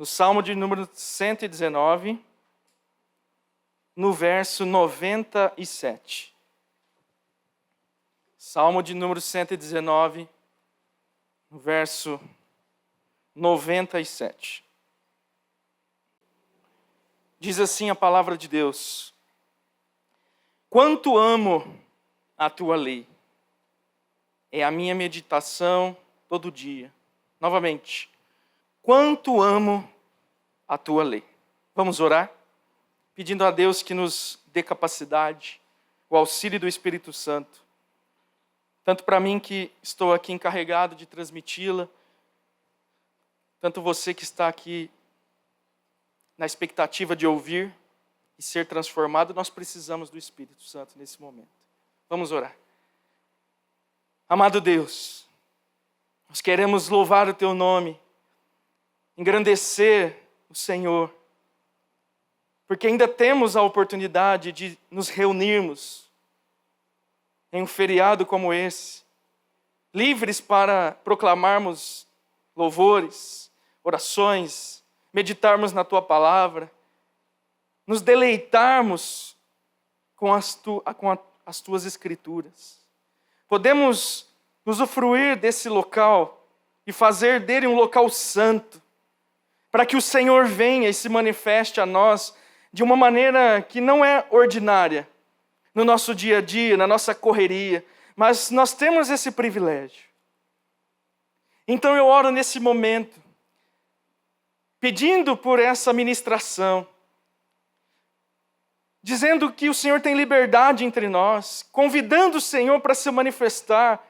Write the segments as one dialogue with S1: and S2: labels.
S1: no Salmo de número 119, no verso 97. Salmo de número 119, no verso 97. Diz assim a palavra de Deus: quanto amo a tua lei, é a minha meditação todo dia. Novamente, quanto amo a tua lei. Vamos orar? Pedindo a Deus que nos dê capacidade, o auxílio do Espírito Santo, tanto para mim que estou aqui encarregado de transmiti-la, tanto você que está aqui na expectativa de ouvir e ser transformado. Nós precisamos do Espírito Santo nesse momento. Vamos orar. Amado Deus, nós queremos louvar o teu nome, engrandecer o Senhor, porque ainda temos a oportunidade de nos reunirmos em um feriado como esse, livres para proclamarmos louvores, orações, meditarmos na tua palavra, nos deleitarmos com as tuas escrituras. Podemos usufruir desse local e fazer dele um local santo, para que o Senhor venha e se manifeste a nós de uma maneira que não é ordinária, no nosso dia a dia, na nossa correria, mas nós temos esse privilégio. Então eu oro nesse momento, pedindo por essa ministração, dizendo que o Senhor tem liberdade entre nós, convidando o Senhor para se manifestar,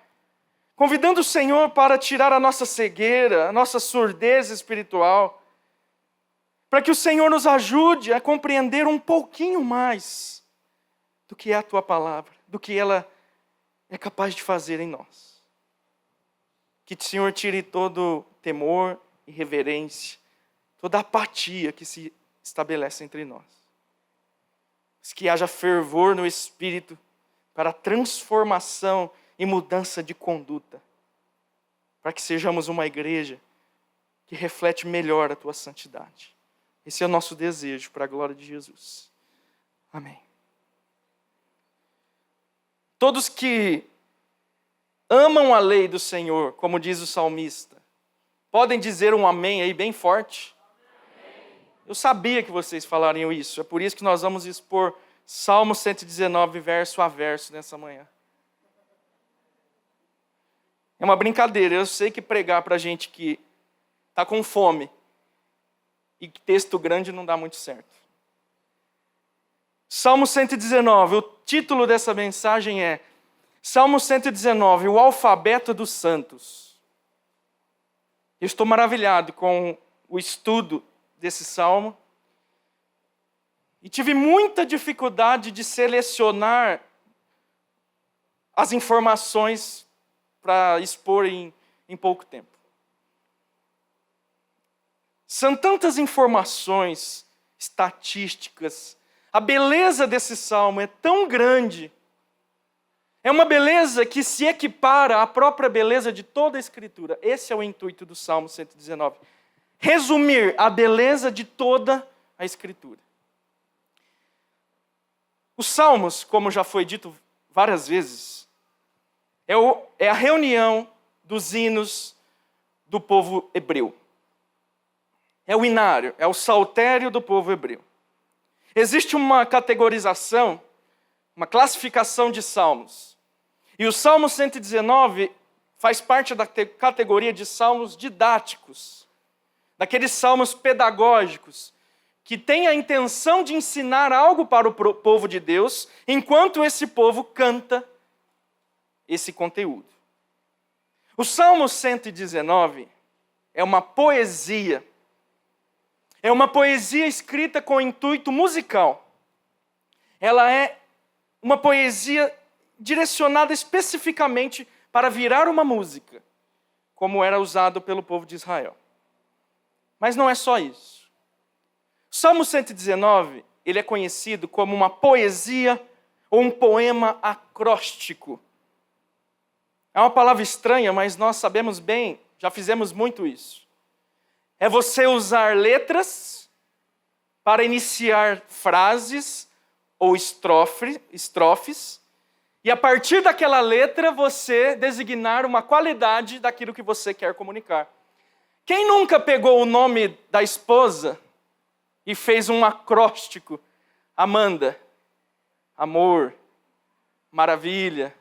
S1: convidando o Senhor para tirar a nossa cegueira, a nossa surdez espiritual, para que o Senhor nos ajude a compreender um pouquinho mais do que é a tua palavra, do que ela é capaz de fazer em nós. Que o Senhor tire todo temor e reverência, toda apatia que se estabelece entre nós. Que haja fervor no Espírito para transformação e mudança de conduta, para que sejamos uma igreja que reflete melhor a tua santidade. Esse é o nosso desejo para a glória de Jesus. Amém. Todos que amam a lei do Senhor, como diz o salmista, podem dizer um amém aí bem forte? Amém. Eu sabia que vocês falariam isso, é por isso que nós vamos expor Salmo 119, verso a verso, nessa manhã. É uma brincadeira, eu sei que pregar para gente que está com fome e que texto grande não dá muito certo. Salmo 119, o título dessa mensagem é Salmo 119, o alfabeto dos santos. Eu estou maravilhado com o estudo desse salmo e tive muita dificuldade de selecionar as informações para expor em pouco tempo. São tantas informações, estatísticas. A beleza desse salmo é tão grande. É uma beleza que se equipara à própria beleza de toda a Escritura. Esse é o intuito do Salmo 119. Resumir a beleza de toda a Escritura. Os Salmos, como já foi dito várias vezes, é a reunião dos hinos do povo hebreu. É o inário, é o saltério do povo hebreu. Existe uma categorização, uma classificação de salmos. E o Salmo 119 faz parte da categoria de salmos didáticos, daqueles salmos pedagógicos, que têm a intenção de ensinar algo para o povo de Deus, enquanto esse povo canta esse conteúdo. O Salmo 119 é uma poesia. É uma poesia escrita com intuito musical. Ela é uma poesia direcionada especificamente para virar uma música, como era usado pelo povo de Israel. Mas não é só isso. O Salmo 119, ele é conhecido como uma poesia ou um poema acróstico. É uma palavra estranha, mas nós sabemos bem, já fizemos muito isso. é você usar letras para iniciar frases ou estrofes, e a partir daquela letra você designar uma qualidade daquilo que você quer comunicar. Quem nunca pegou o nome da esposa e fez um acróstico? Amanda, amor, maravilha.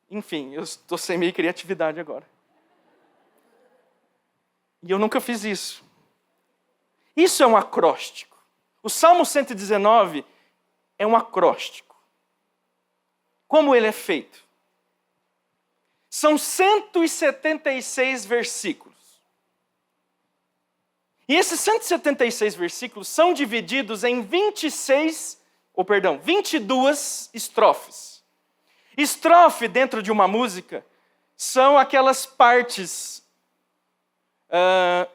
S1: Enfim, eu estou sem meio criatividade agora. E eu nunca fiz isso. Isso é um acróstico. O Salmo 119 é um acróstico. Como ele é feito? São 176 versículos. E esses 176 versículos são divididos em 22 estrofes. Estrofe dentro de uma música são aquelas partes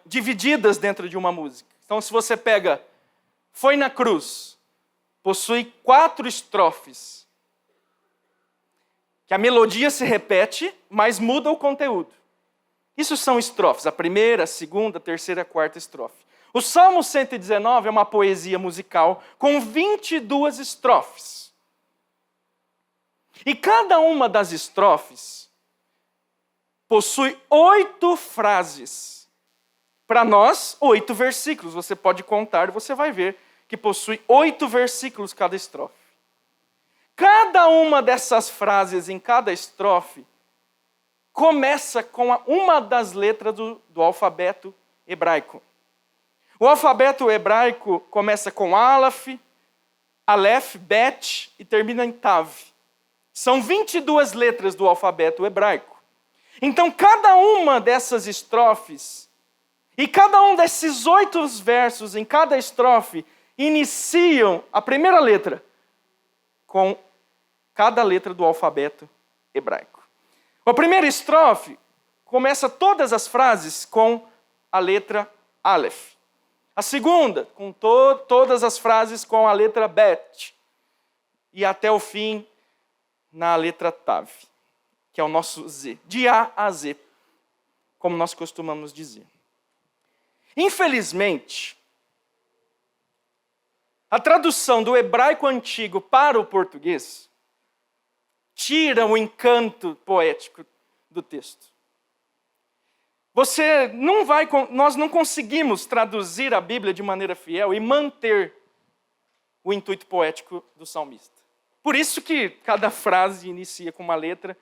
S1: divididas dentro de uma música. Então, se você pega Foi na Cruz, possui 4 estrofes. Que a melodia se repete, mas muda o conteúdo. Isso são estrofes, a primeira, a segunda, a terceira e a quarta estrofe. O Salmo 119 é uma poesia musical com 22 estrofes. E cada uma das estrofes possui 8 frases. Para nós, 8 versículos. Você pode contar e você vai ver que possui 8 versículos cada estrofe. Cada uma dessas frases em cada estrofe começa com uma das letras do alfabeto hebraico. O alfabeto hebraico começa com Aleph, Bet e termina em Tav. São 22 letras do alfabeto hebraico. Então, cada uma dessas estrofes e cada um desses 8 versos em cada estrofe iniciam a primeira letra com cada letra do alfabeto hebraico. A primeira estrofe começa todas as frases com a letra Aleph. A segunda, com todas as frases com a letra Bet. E até o fim, na letra Tav, que é o nosso Z. De A a Z, como nós costumamos dizer. Infelizmente, a tradução do hebraico antigo para o português tira o encanto poético do texto. Nós não conseguimos traduzir a Bíblia de maneira fiel e manter o intuito poético do salmista. Por isso que cada frase inicia com uma letra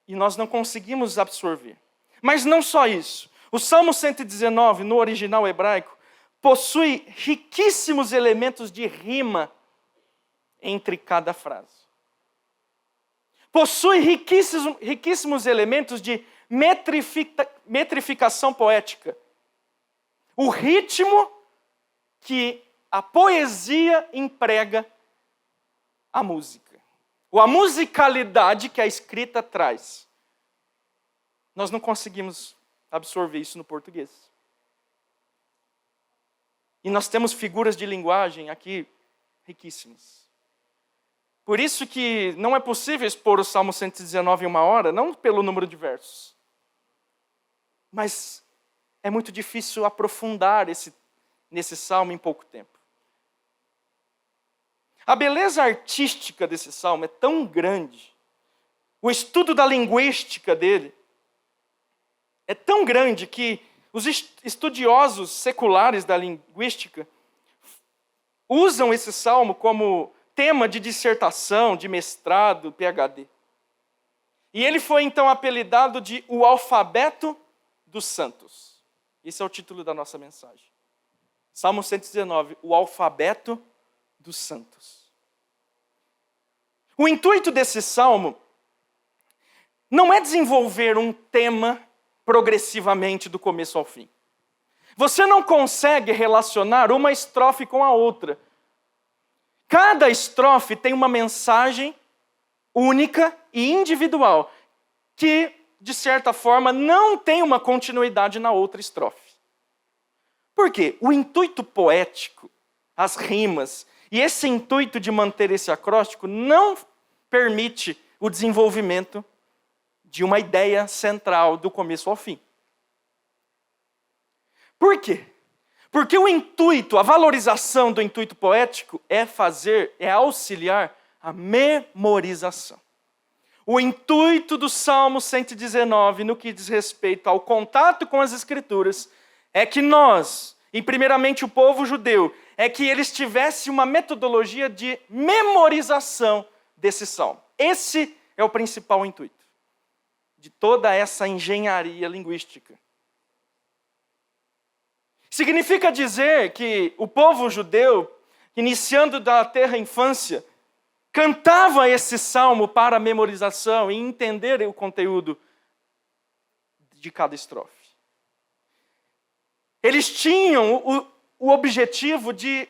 S1: e nós não conseguimos absorver. Mas não só isso. O Salmo 119, no original hebraico, possui riquíssimos elementos de rima entre cada frase. Possui riquíssimos elementos de metrificação poética. O ritmo que a poesia emprega a música. Ou a musicalidade que a escrita traz. Nós não conseguimos absorver isso no português. E nós temos figuras de linguagem aqui riquíssimas. Por isso que não é possível expor o Salmo 119 em uma hora, não pelo número de versos. Mas é muito difícil aprofundar nesse salmo em pouco tempo. A beleza artística desse salmo é tão grande, o estudo da linguística dele é tão grande que os estudiosos seculares da linguística usam esse salmo como tema de dissertação, de mestrado, PhD. E ele foi então apelidado de o alfabeto dos santos. Esse é o título da nossa mensagem. Salmo 119, o alfabeto dos santos. O intuito desse salmo não é desenvolver um tema progressivamente do começo ao fim. Você não consegue relacionar uma estrofe com a outra. Cada estrofe tem uma mensagem única e individual, que, de certa forma, não tem uma continuidade na outra estrofe. Por quê? O intuito poético, as rimas, e esse intuito de manter esse acróstico não permite o desenvolvimento de uma ideia central do começo ao fim. Por quê? Porque o intuito, a valorização do intuito poético é auxiliar a memorização. O intuito do Salmo 119, no que diz respeito ao contato com as Escrituras, é que nós, e primeiramente o povo judeu, é que eles tivessem uma metodologia de memorização desse salmo. Esse é o principal intuito de toda essa engenharia linguística. Significa dizer que o povo judeu, iniciando da terra infância, cantava esse salmo para a memorização e entender o conteúdo de cada estrofe. Eles tinham o objetivo de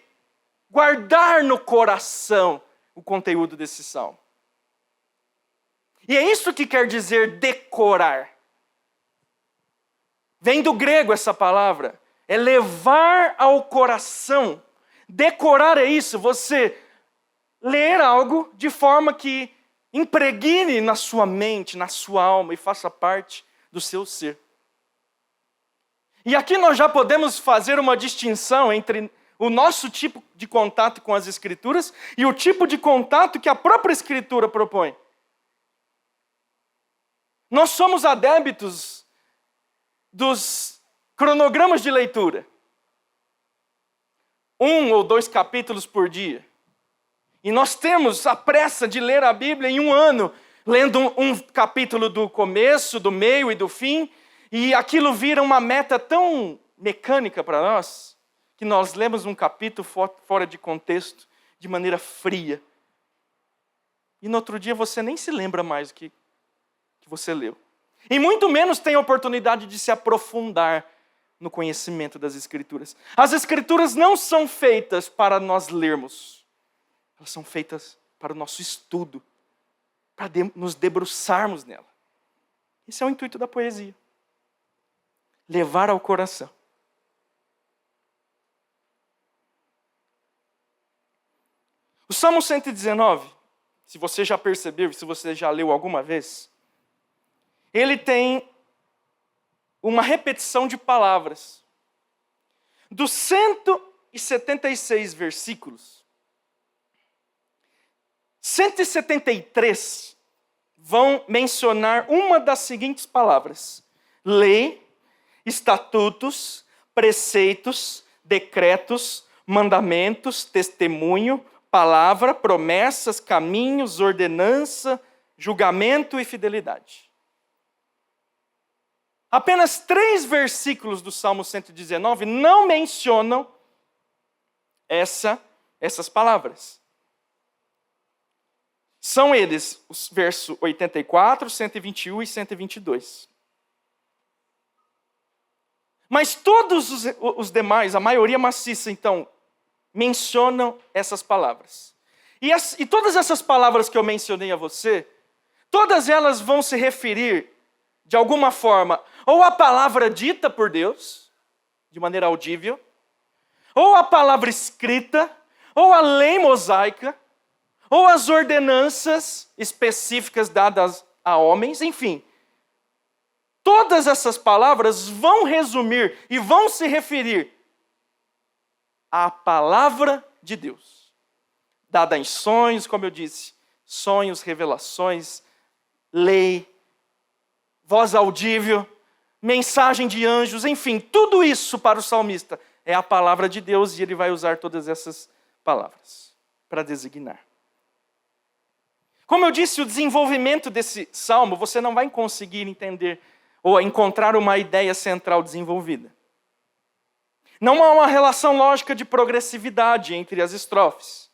S1: guardar no coração o conteúdo desse salmo. E é isso que quer dizer decorar. Vem do grego essa palavra. É levar ao coração. Decorar é isso, você ler algo de forma que impregne na sua mente, na sua alma e faça parte do seu ser. E aqui nós já podemos fazer uma distinção entre o nosso tipo de contato com as Escrituras e o tipo de contato que a própria Escritura propõe. Nós somos adeptos dos cronogramas de leitura. 1 ou 2 capítulos por dia. E nós temos a pressa de ler a Bíblia em um ano, lendo um capítulo do começo, do meio e do fim, e aquilo vira uma meta tão mecânica para nós, que nós lemos um capítulo fora de contexto, de maneira fria. E no outro dia você nem se lembra mais do que você leu. E muito menos tem a oportunidade de se aprofundar no conhecimento das Escrituras. As Escrituras não são feitas para nós lermos. Elas são feitas para o nosso estudo, para nos debruçarmos nela. Esse é o intuito da poesia. Levar ao coração. O Salmo 119, se você já percebeu, se você já leu alguma vez, ele tem uma repetição de palavras. Dos 176 versículos, 173 vão mencionar uma das seguintes palavras: lei, estatutos, preceitos, decretos, mandamentos, testemunho, palavra, promessas, caminhos, ordenança, julgamento e fidelidade. Apenas 3 versículos do Salmo 119 não mencionam essas palavras. São eles os versos 84, 121 e 122. Mas todos os demais, a maioria maciça, então, mencionam essas palavras. E todas essas palavras que eu mencionei a você, todas elas vão se referir, de alguma forma, ou a palavra dita por Deus, de maneira audível, ou a palavra escrita, ou a lei mosaica, ou as ordenanças específicas dadas a homens, enfim. Todas essas palavras vão resumir e vão se referir à palavra de Deus, dada em sonhos, como eu disse, sonhos, revelações, lei, voz audível, mensagem de anjos, enfim, tudo isso para o salmista é a palavra de Deus e ele vai usar todas essas palavras para designar. Como eu disse, o desenvolvimento desse salmo, você não vai conseguir entender ou encontrar uma ideia central desenvolvida. Não há uma relação lógica de progressividade entre as estrofes.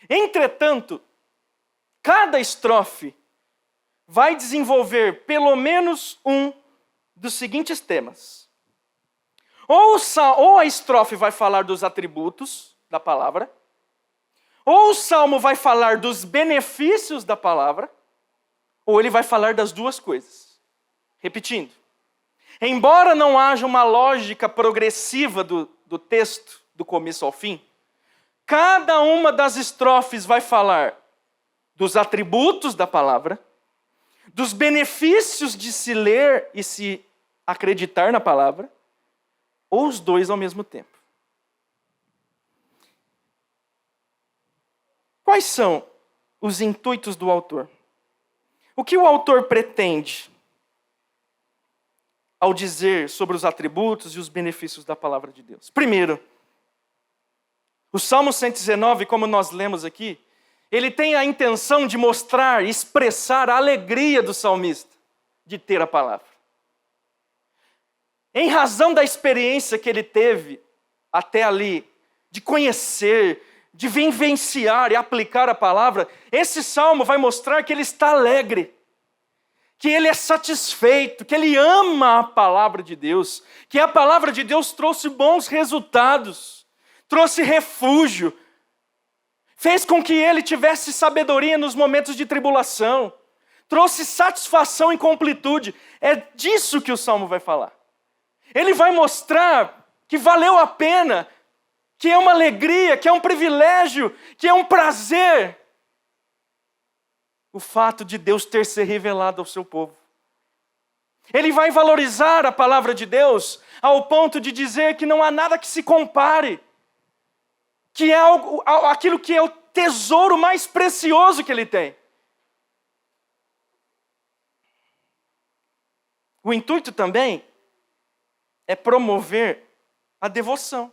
S1: Entretanto, cada estrofe vai desenvolver pelo menos um dos seguintes temas. Ou a estrofe vai falar dos atributos da palavra, ou o salmo vai falar dos benefícios da palavra, ou ele vai falar das duas coisas. Repetindo, embora não haja uma lógica progressiva do texto, do começo ao fim, cada uma das estrofes vai falar dos atributos da palavra, dos benefícios de se ler e se acreditar na palavra, ou os dois ao mesmo tempo. Quais são os intuitos do autor? O que o autor pretende ao dizer sobre os atributos e os benefícios da palavra de Deus? Primeiro, o Salmo 119, como nós lemos aqui, ele tem a intenção de mostrar, expressar a alegria do salmista de ter a palavra. Em razão da experiência que ele teve até ali, de conhecer, de vivenciar e aplicar a palavra, esse salmo vai mostrar que ele está alegre, que ele é satisfeito, que ele ama a palavra de Deus, que a palavra de Deus trouxe bons resultados, trouxe refúgio, fez com que ele tivesse sabedoria nos momentos de tribulação, trouxe satisfação e completude. É disso que o salmo vai falar. Ele vai mostrar que valeu a pena, que é uma alegria, que é um privilégio, que é um prazer o fato de Deus ter se revelado ao seu povo. Ele vai valorizar a palavra de Deus ao ponto de dizer que não há nada que se compare, que é aquilo que é o tesouro mais precioso que ele tem. O intuito também é promover a devoção.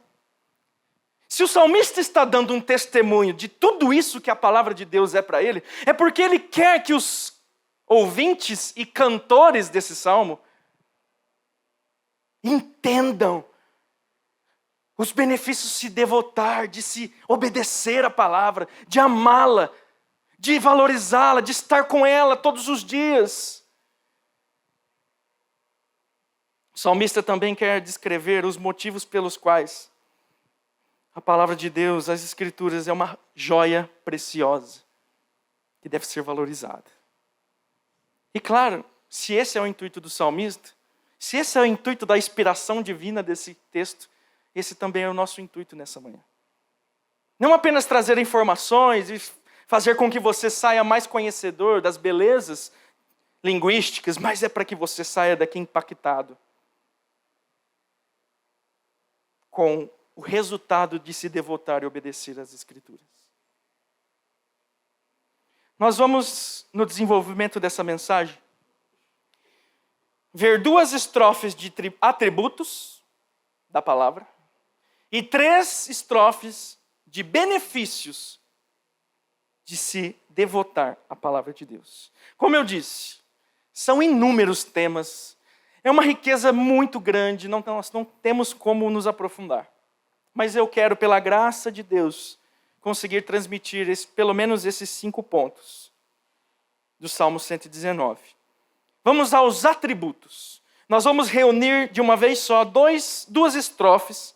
S1: Se o salmista está dando um testemunho de tudo isso que a palavra de Deus é para ele, é porque ele quer que os ouvintes e cantores desse salmo entendam os benefícios de se devotar, de se obedecer à palavra, de amá-la, de valorizá-la, de estar com ela todos os dias. O salmista também quer descrever os motivos pelos quais a palavra de Deus, as Escrituras, é uma joia preciosa que deve ser valorizada. E claro, se esse é o intuito do salmista, se esse é o intuito da inspiração divina desse texto, esse também é o nosso intuito nessa manhã. Não apenas trazer informações e fazer com que você saia mais conhecedor das belezas linguísticas, mas é para que você saia daqui impactado com o resultado de se devotar e obedecer às Escrituras. Nós vamos, no desenvolvimento dessa mensagem, ver 2 estrofes de atributos da palavra e 3 estrofes de benefícios de se devotar à palavra de Deus. Como eu disse, são inúmeros temas, é uma riqueza muito grande, nós não temos como nos aprofundar. Mas eu quero, pela graça de Deus, conseguir transmitir pelo menos esses 5 pontos do Salmo 119. Vamos aos atributos. Nós vamos reunir de uma vez só 2 estrofes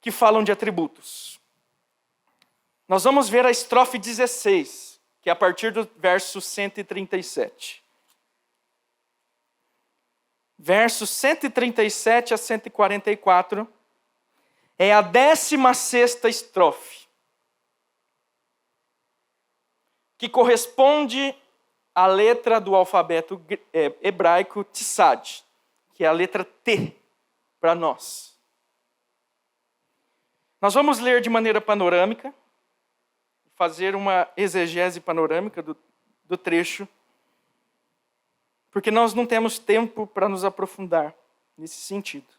S1: que falam de atributos. Nós vamos ver a estrofe 16, que é a partir do verso 137. Versos 137 a 144 é a 16ª estrofe, que corresponde à letra do alfabeto hebraico Tsad, que é a letra T para nós. Nós vamos ler de maneira panorâmica, fazer uma exegese panorâmica do trecho, porque nós não temos tempo para nos aprofundar nesse sentido.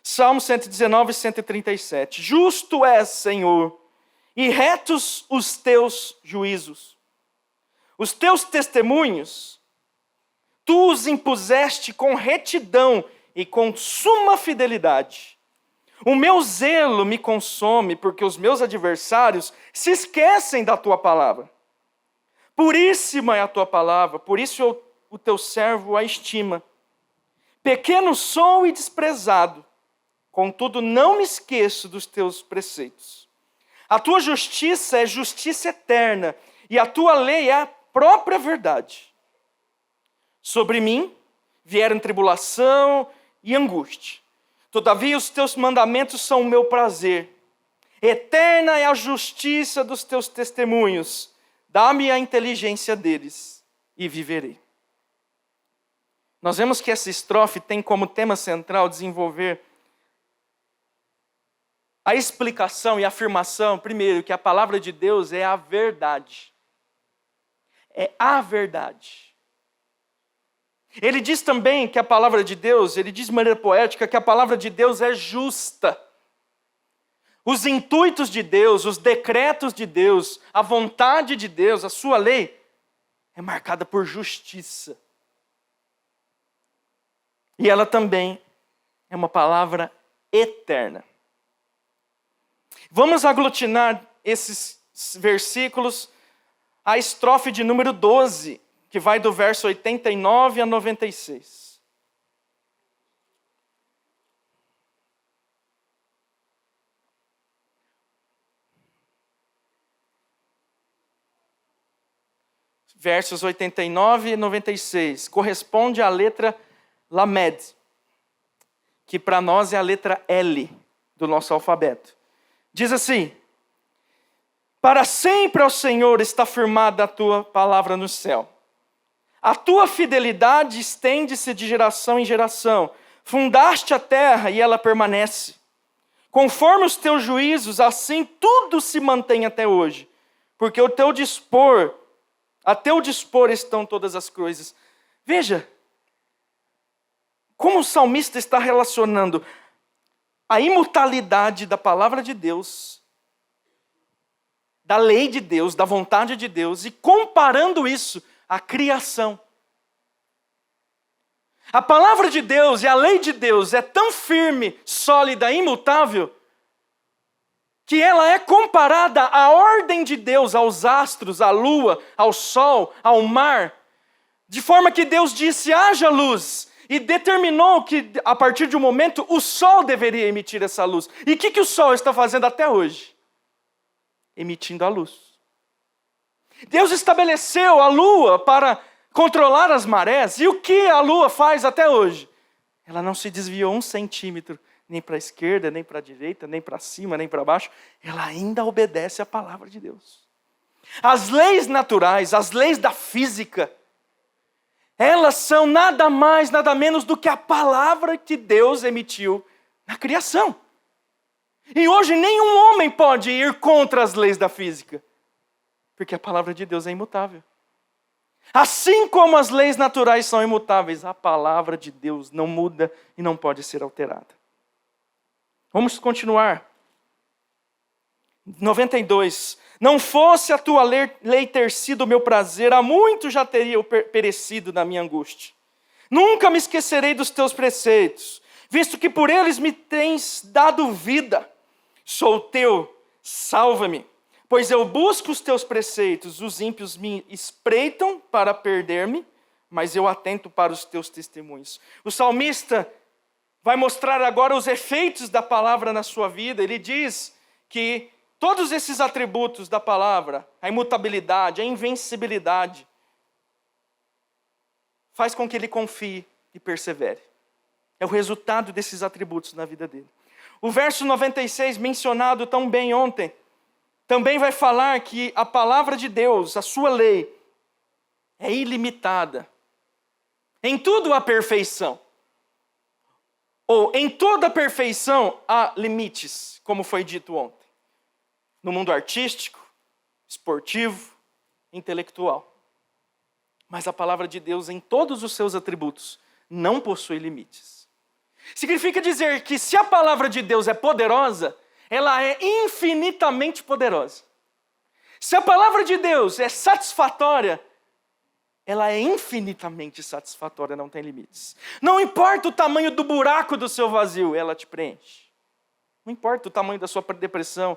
S1: Salmo 119, 137. Justo és, Senhor, e retos os teus juízos. Os teus testemunhos, tu os impuseste com retidão e com suma fidelidade. O meu zelo me consome, porque os meus adversários se esquecem da tua palavra. Puríssima é a tua palavra, por isso o teu servo a estima. Pequeno sou e desprezado, contudo não me esqueço dos teus preceitos. A tua justiça é justiça eterna, e a tua lei é a própria verdade. Sobre mim vieram tribulação e angústia. Todavia os teus mandamentos são o meu prazer. Eterna é a justiça dos teus testemunhos. Dá-me a inteligência deles, e viverei. Nós vemos que essa estrofe tem como tema central desenvolver a explicação e a afirmação, primeiro, que a palavra de Deus é a verdade. É a verdade. Ele diz também que a palavra de Deus, ele diz de maneira poética que a palavra de Deus é justa. Os intuitos de Deus, os decretos de Deus, a vontade de Deus, a sua lei, é marcada por justiça. E ela também é uma palavra eterna. Vamos aglutinar esses versículos à estrofe de número 12, que vai do verso 89 a 96. Versos 89 e 96. Corresponde à letra Lamed, que para nós é a letra L do nosso alfabeto. Diz assim: para sempre, ó Senhor, está firmada a tua palavra no céu. A tua fidelidade estende-se de geração em geração. Fundaste a terra e ela permanece. Conforme os teus juízos, assim tudo se mantém até hoje. Porque a teu dispor estão todas as coisas. Veja, como o salmista está relacionando a imutabilidade da palavra de Deus, da lei de Deus, da vontade de Deus, e comparando isso à criação. A palavra de Deus e a lei de Deus é tão firme, sólida, imutável, que ela é comparada à ordem de Deus, aos astros, à lua, ao sol, ao mar, de forma que Deus disse: haja luz, e determinou que, a partir de um momento, o sol deveria emitir essa luz. E o que o sol está fazendo até hoje? Emitindo a luz. Deus estabeleceu a lua para controlar as marés, e o que a lua faz até hoje? Ela não se desviou 1 centímetro, nem para a esquerda, nem para a direita, nem para cima, nem para baixo. Ela ainda obedece à palavra de Deus. As leis naturais, as leis da física, elas são nada mais, nada menos do que a palavra que Deus emitiu na criação. E hoje nenhum homem pode ir contra as leis da física, porque a palavra de Deus é imutável. Assim como as leis naturais são imutáveis, a palavra de Deus não muda e não pode ser alterada. Vamos continuar. 92. Não fosse a tua lei ter sido o meu prazer, há muito já teria eu perecido na minha angústia. Nunca me esquecerei dos teus preceitos, visto que por eles me tens dado vida. Sou teu, salva-me, pois eu busco os teus preceitos. Os ímpios me espreitam para perder-me, mas eu atento para os teus testemunhos. O salmista vai mostrar agora os efeitos da palavra na sua vida. Ele diz que todos esses atributos da palavra, a imutabilidade, a invencibilidade, faz com que ele confie e persevere. É o resultado desses atributos na vida dele. O verso 96, mencionado tão bem ontem, também vai falar que a palavra de Deus, a sua lei, é ilimitada. Em tudo há perfeição. Ou em toda perfeição há limites, como foi dito ontem. No mundo artístico, esportivo, intelectual. Mas a palavra de Deus, em todos os seus atributos, não possui limites. Significa dizer que se a palavra de Deus é poderosa, ela é infinitamente poderosa. Se a palavra de Deus é satisfatória, ela é infinitamente satisfatória, não tem limites. Não importa o tamanho do buraco do seu vazio, ela te preenche. Não importa o tamanho da sua depressão,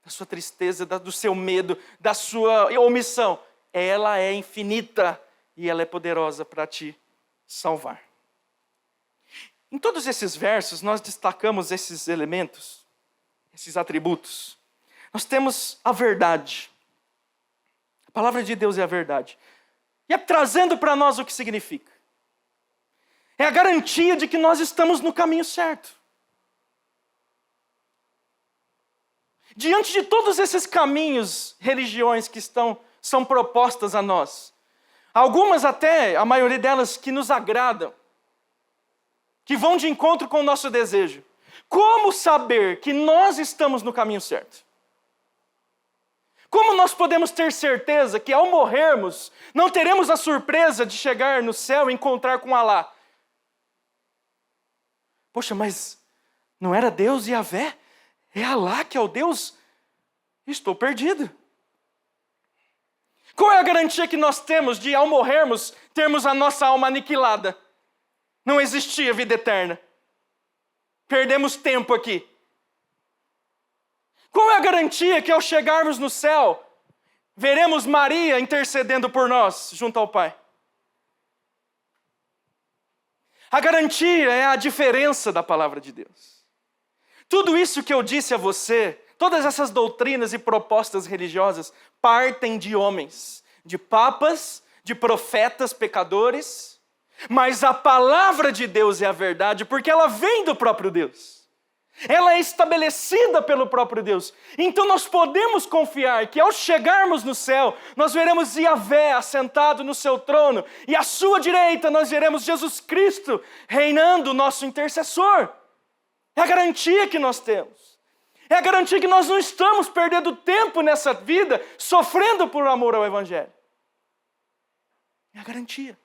S1: da sua tristeza, do seu medo, da sua omissão. Ela é infinita e ela é poderosa para te salvar. Em todos esses versos, nós destacamos esses elementos, esses atributos. Nós temos a verdade. A palavra de Deus é a verdade. E é trazendo para nós o que significa. É a garantia de que nós estamos no caminho certo. Diante de todos esses caminhos, religiões que são propostas a nós, Algumas até, a maioria delas, que nos agradam, que vão de encontro com o nosso desejo. Como saber que nós estamos no caminho certo? Como nós podemos ter certeza que ao morrermos, não teremos a surpresa de chegar no céu e encontrar com Alá? Poxa, mas não era Deus e Yahvé? É Alá que é o Deus? Estou perdido. Qual é a garantia que nós temos de, ao morrermos, termos a nossa alma aniquilada? Não existia vida eterna. Perdemos tempo aqui. Qual é a garantia que ao chegarmos no céu, veremos Maria intercedendo por nós junto ao Pai? A garantia é a diferença da palavra de Deus. Tudo isso que eu disse a você, todas essas doutrinas e propostas religiosas, partem de homens, de papas, de profetas pecadores, mas a palavra de Deus é a verdade, porque ela vem do próprio Deus. Ela é estabelecida pelo próprio Deus. Então nós podemos confiar que ao chegarmos no céu, nós veremos Yahvé assentado no seu trono, e à sua direita nós veremos Jesus Cristo reinando, nosso intercessor. É a garantia que nós temos. É a garantia que nós não estamos perdendo tempo nessa vida, sofrendo por amor ao Evangelho. É a garantia.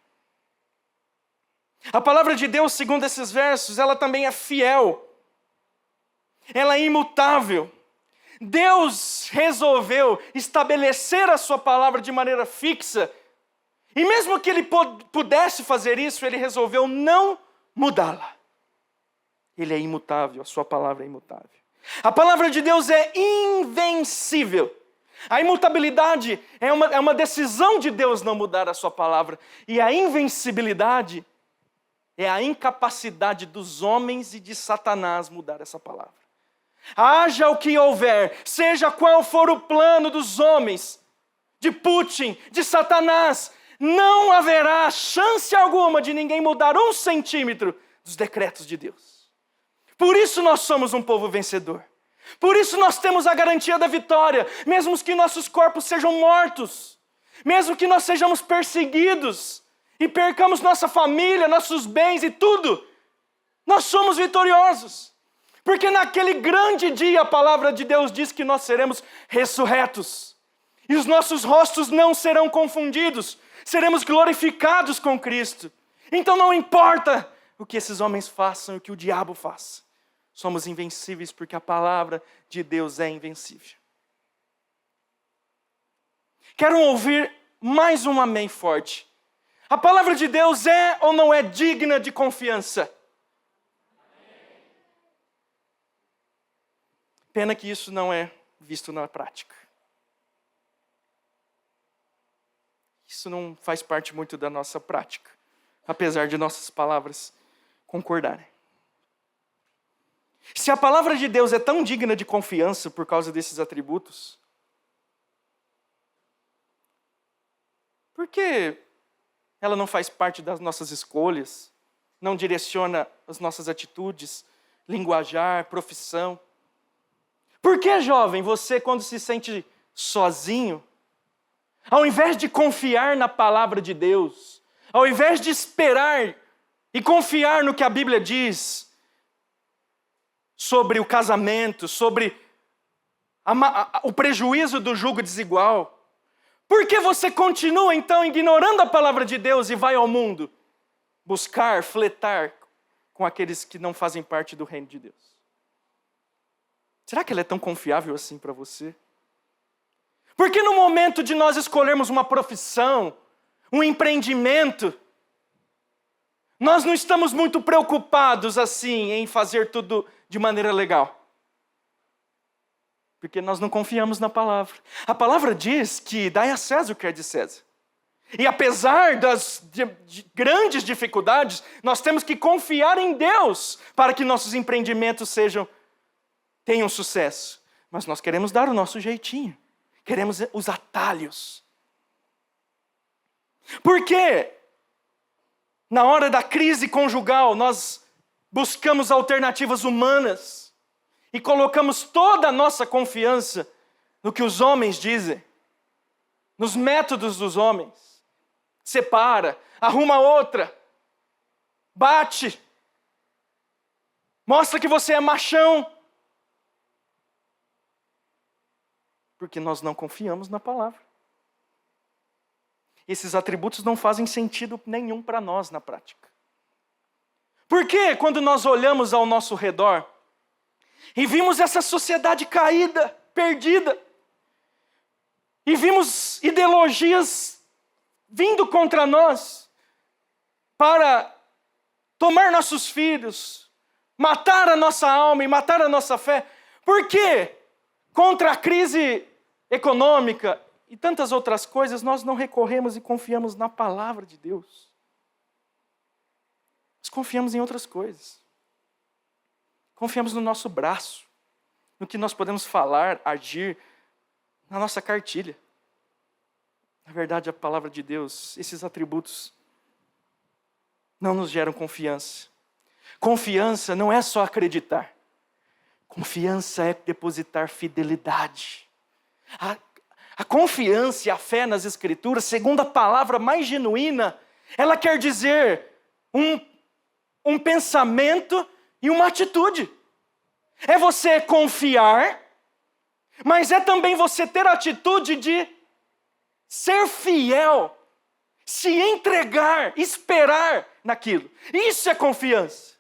S1: A palavra de Deus, segundo esses versos, ela também é fiel. Ela é imutável. Deus resolveu estabelecer a sua palavra de maneira fixa. E mesmo que ele pudesse fazer isso, ele resolveu não mudá-la. Ele é imutável, a sua palavra é imutável. A palavra de Deus é invencível. A imutabilidade é uma decisão de Deus não mudar a sua palavra. E a invencibilidade é a incapacidade dos homens e de Satanás mudar essa palavra. Haja o que houver, seja qual for o plano dos homens, de Putin, de Satanás, não haverá chance alguma de ninguém mudar 1 centímetro dos decretos de Deus. Por isso nós somos um povo vencedor. Por isso nós temos a garantia da vitória, mesmo que nossos corpos sejam mortos, mesmo que nós sejamos perseguidos e percamos nossa família, nossos bens e tudo, nós somos vitoriosos. Porque naquele grande dia a palavra de Deus diz que nós seremos ressurretos. E os nossos rostos não serão confundidos. Seremos glorificados com Cristo. Então não importa o que esses homens façam, o que o diabo faça. Somos invencíveis porque a palavra de Deus é invencível. Quero ouvir mais um amém forte. A palavra de Deus é ou não é digna de confiança? Pena que isso não é visto na prática. Isso não faz parte muito da nossa prática, apesar de nossas palavras concordarem. Se a palavra de Deus é tão digna de confiança por causa desses atributos, por que ela não faz parte das nossas escolhas, não direciona as nossas atitudes, linguajar, profissão? Por que, jovem, você quando se sente sozinho, ao invés de confiar na palavra de Deus, ao invés de esperar e confiar no que a Bíblia diz sobre o casamento, sobre o prejuízo do jugo desigual, por que você continua então ignorando a palavra de Deus e vai ao mundo buscar, fletar com aqueles que não fazem parte do reino de Deus? Será que ela é tão confiável assim para você? Porque no momento de nós escolhermos uma profissão, um empreendimento, nós não estamos muito preocupados assim em fazer tudo de maneira legal. Porque nós não confiamos na palavra. A palavra diz que dai a César o que é de César. E apesar das grandes dificuldades, nós temos que confiar em Deus para que nossos empreendimentos tenham sucesso. Mas nós queremos dar o nosso jeitinho. Queremos os atalhos. Por quê? Na hora da crise conjugal, nós buscamos alternativas humanas e colocamos toda a nossa confiança no que os homens dizem, nos métodos dos homens. separa, arruma outra, bate, mostra que você é machão. Porque nós não confiamos na palavra. Esses atributos não fazem sentido nenhum para nós na prática. Por que quando nós olhamos ao nosso redor e vimos essa sociedade caída, perdida, e vimos ideologias vindo contra nós para tomar nossos filhos, matar a nossa alma e matar a nossa fé, por quê? Contra a crise econômica e tantas outras coisas, nós não recorremos e confiamos na palavra de Deus. Nós confiamos em outras coisas. Confiamos no nosso braço, no que nós podemos falar, agir, na nossa cartilha. Na verdade, a palavra de Deus, esses atributos, não nos geram confiança. Confiança não é só acreditar. Confiança é depositar fidelidade. A confiança e a fé nas Escrituras, segundo a palavra mais genuína, ela quer dizer um pensamento e uma atitude. É você confiar, mas é também você ter a atitude de ser fiel, se entregar, esperar naquilo. Isso é confiança.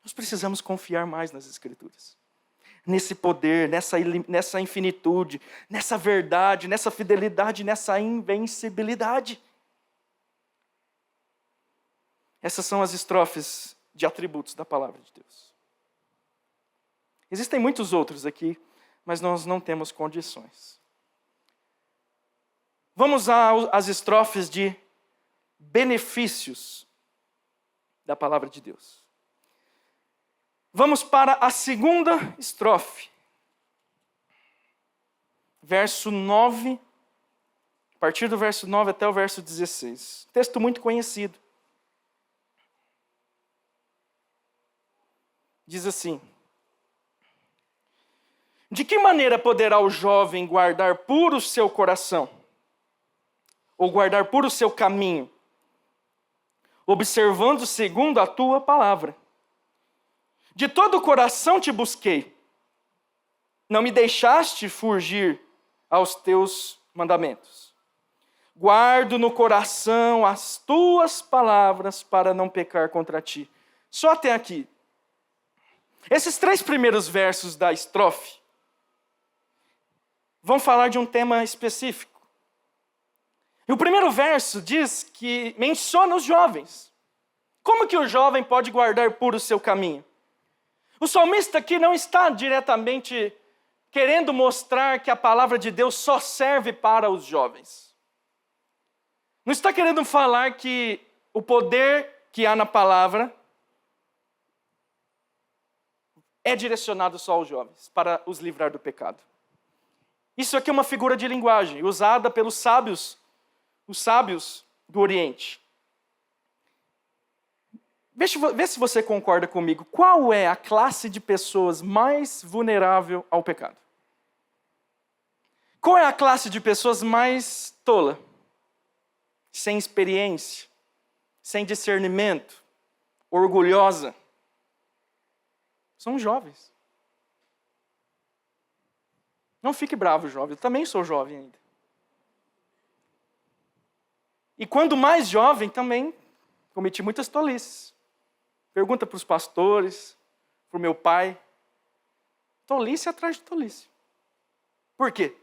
S1: Nós precisamos confiar mais nas Escrituras. Nesse poder, nessa infinitude, nessa verdade, nessa fidelidade, nessa invencibilidade. Essas são as estrofes de atributos da palavra de Deus. Existem muitos outros aqui, mas nós não temos condições. Vamos às estrofes de benefícios da palavra de Deus. Vamos para a segunda estrofe. Verso 9, a partir do verso 9 até o verso 16. Texto muito conhecido. Diz assim: de que maneira poderá o jovem guardar puro o seu coração? Ou guardar puro o seu caminho? Observando segundo a tua palavra. De todo o coração te busquei. Não me deixaste fugir aos teus mandamentos. Guardo no coração as tuas palavras para não pecar contra ti. Só até aqui. Esses 3 primeiros versos da estrofe vão falar de um tema específico. E o primeiro verso diz que menciona os jovens. Como que o jovem pode guardar puro o seu caminho? O salmista aqui não está diretamente querendo mostrar que a palavra de Deus só serve para os jovens. Não está querendo falar que o poder que há na palavra é direcionado só aos jovens, para os livrar do pecado. Isso aqui é uma figura de linguagem usada pelos sábios, os sábios do Oriente. Vê se você concorda comigo. Qual é a classe de pessoas mais vulnerável ao pecado? Qual é a classe de pessoas mais tola? Sem experiência, sem discernimento, orgulhosa? São os jovens. Não fique bravo, jovem. Eu também sou jovem ainda. E quando mais jovem, também cometi muitas tolices. Pergunta para os pastores, para o meu pai. Tolice atrás de tolice. Por quê?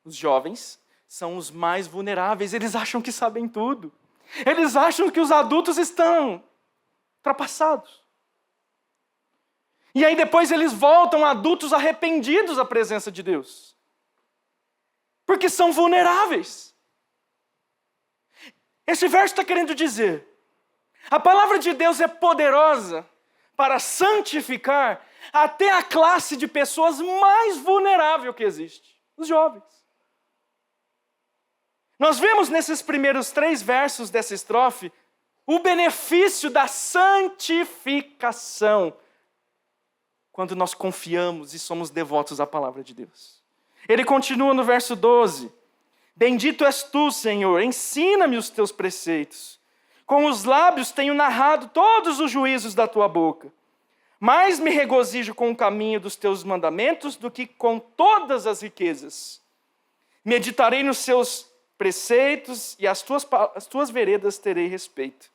S1: Os jovens são os mais vulneráveis. Eles acham que sabem tudo. Eles acham que os adultos estão ultrapassados. E aí depois eles voltam adultos arrependidos à presença de Deus. Porque são vulneráveis. Esse verso está querendo dizer: a palavra de Deus é poderosa para santificar até a classe de pessoas mais vulnerável que existe, os jovens. Nós vemos nesses primeiros 3 versos dessa estrofe o benefício da santificação quando nós confiamos e somos devotos à palavra de Deus. Ele continua no verso 12, Bendito és tu, Senhor, ensina-me os teus preceitos. Com os lábios tenho narrado todos os juízos da tua boca. Mais me regozijo com o caminho dos teus mandamentos do que com todas as riquezas. Meditarei nos seus preceitos e as tuas veredas terei respeito.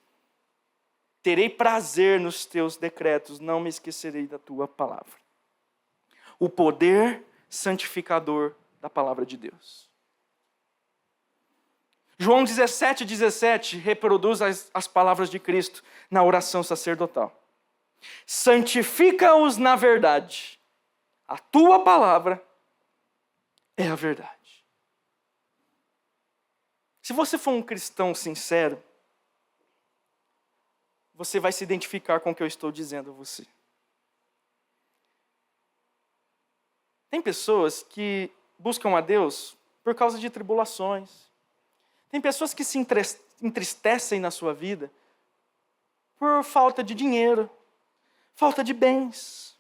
S1: Terei prazer nos teus decretos, não me esquecerei da tua palavra. O poder santificador da palavra de Deus. João 17:17 reproduz as palavras de Cristo na oração sacerdotal. Santifica-os na verdade. A tua palavra é a verdade. Se você for um cristão sincero, você vai se identificar com o que eu estou dizendo a você. Tem pessoas que buscam a Deus por causa de tribulações. Tem pessoas que se entristecem na sua vida por falta de dinheiro, falta de bens,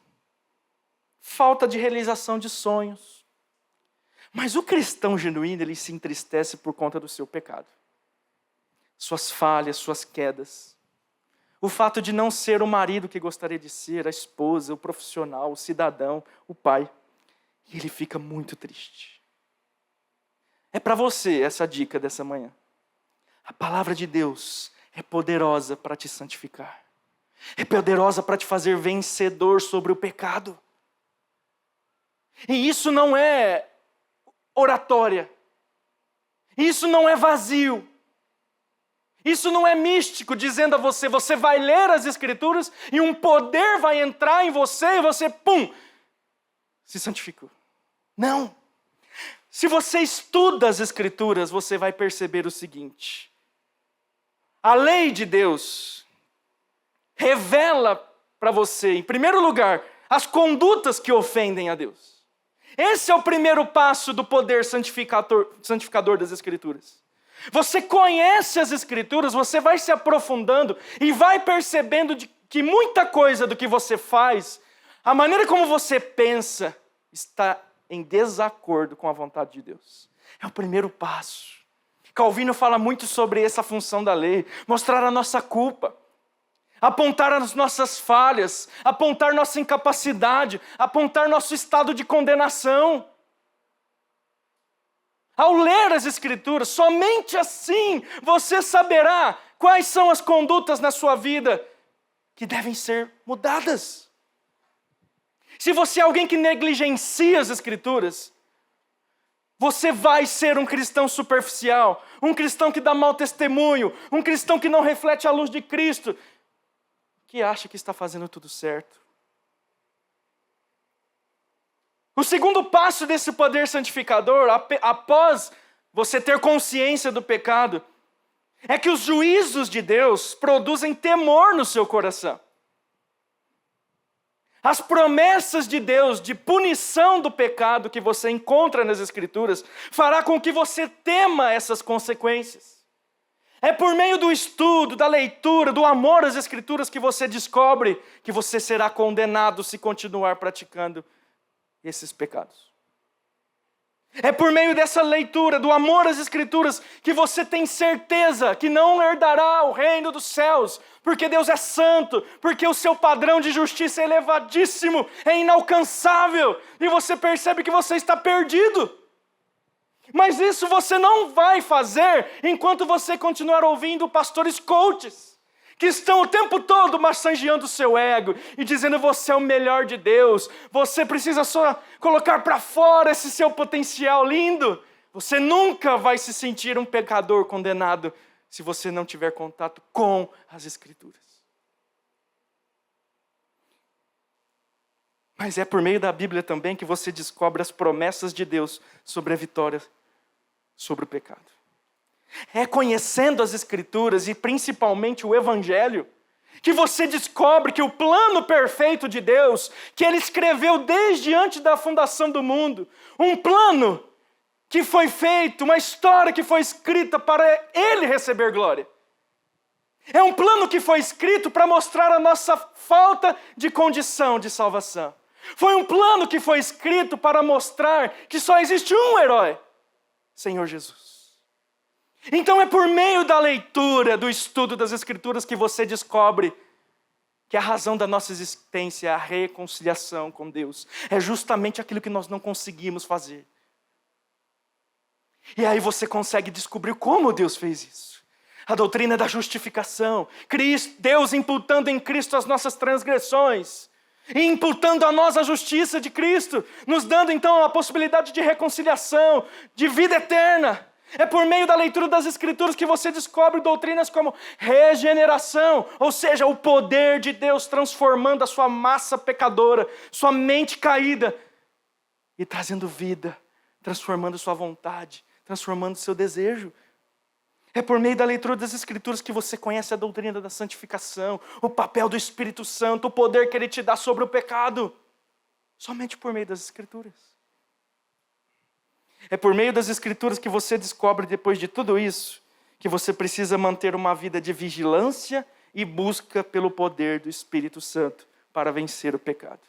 S1: falta de realização de sonhos. Mas o cristão genuíno, ele se entristece por conta do seu pecado. Suas falhas, suas quedas. O fato de não ser o marido que gostaria de ser, a esposa, o profissional, o cidadão, o pai. E ele fica muito triste. É para você essa dica dessa manhã. A palavra de Deus é poderosa para te santificar. É poderosa para te fazer vencedor sobre o pecado. E isso não é oratória. Isso não é vazio. Isso não é místico, dizendo a você, você vai ler as Escrituras e um poder vai entrar em você e você, pum, se santificou. Não. Se você estuda as Escrituras, você vai perceber o seguinte. A lei de Deus revela para você, em primeiro lugar, as condutas que ofendem a Deus. Esse é o primeiro passo do poder santificador das Escrituras. Você conhece as Escrituras, você vai se aprofundando e vai percebendo que muita coisa do que você faz, a maneira como você pensa, está em desacordo com a vontade de Deus. É o primeiro passo. Calvino fala muito sobre essa função da lei, mostrar a nossa culpa, apontar as nossas falhas, apontar nossa incapacidade, apontar nosso estado de condenação. Ao ler as Escrituras, somente assim você saberá quais são as condutas na sua vida que devem ser mudadas. Se você é alguém que negligencia as Escrituras, você vai ser um cristão superficial, um cristão que dá mau testemunho, um cristão que não reflete a luz de Cristo, que acha que está fazendo tudo certo. O segundo passo desse poder santificador, após você ter consciência do pecado, é que os juízos de Deus produzem temor no seu coração. As promessas de Deus de punição do pecado que você encontra nas Escrituras fará com que você tema essas consequências. É por meio do estudo, da leitura, do amor às Escrituras que você descobre que você será condenado se continuar praticando esses pecados. É por meio dessa leitura, do amor às Escrituras, que você tem certeza que não herdará o reino dos céus, porque Deus é santo, porque o seu padrão de justiça é elevadíssimo, é inalcançável, e você percebe que você está perdido. Mas isso você não vai fazer enquanto você continuar ouvindo pastores coaches, que estão o tempo todo massageando o seu ego e dizendo você é o melhor de Deus, você precisa só colocar para fora esse seu potencial lindo. Você nunca vai se sentir um pecador condenado se você não tiver contato com as Escrituras. Mas é por meio da Bíblia também que você descobre as promessas de Deus sobre a vitória sobre o pecado. É conhecendo as Escrituras e principalmente o Evangelho que você descobre que o plano perfeito de Deus, que Ele escreveu desde antes da fundação do mundo, um plano que foi feito, uma história que foi escrita para Ele receber glória. É um plano que foi escrito para mostrar a nossa falta de condição de salvação. Foi um plano que foi escrito para mostrar que só existe um herói, Senhor Jesus. Então é por meio da leitura, do estudo das Escrituras que você descobre que a razão da nossa existência é a reconciliação com Deus. É justamente aquilo que nós não conseguimos fazer. E aí você consegue descobrir como Deus fez isso. A doutrina da justificação. Deus imputando em Cristo as nossas transgressões. E imputando a nós a justiça de Cristo. Nos dando então a possibilidade de reconciliação, de vida eterna. É por meio da leitura das Escrituras que você descobre doutrinas como regeneração, ou seja, o poder de Deus transformando a sua massa pecadora, sua mente caída, e trazendo vida, transformando sua vontade, transformando seu desejo. É por meio da leitura das Escrituras que você conhece a doutrina da santificação, o papel do Espírito Santo, o poder que Ele te dá sobre o pecado. Somente por meio das Escrituras. É por meio das Escrituras que você descobre, depois de tudo isso, que você precisa manter uma vida de vigilância e busca pelo poder do Espírito Santo para vencer o pecado.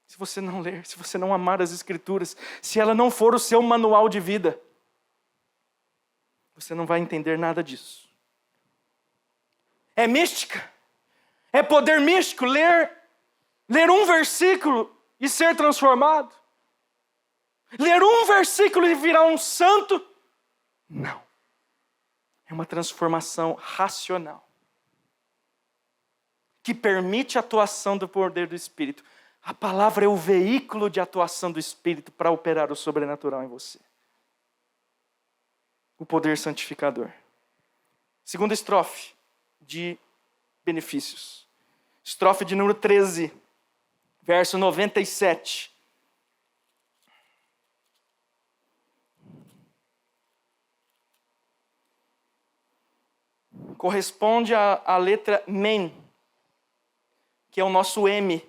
S1: Se você não ler, se você não amar as Escrituras, se ela não for o seu manual de vida, você não vai entender nada disso. É mística. É poder místico ler um versículo e ser transformado. Ler um versículo e virar um santo? Não. É uma transformação racional. Que permite a atuação do poder do Espírito. A palavra é o veículo de atuação do Espírito para operar o sobrenatural em você. O poder santificador. Segunda estrofe de benefícios. Estrofe de número 13, verso 97. Corresponde à letra men, que é o nosso M.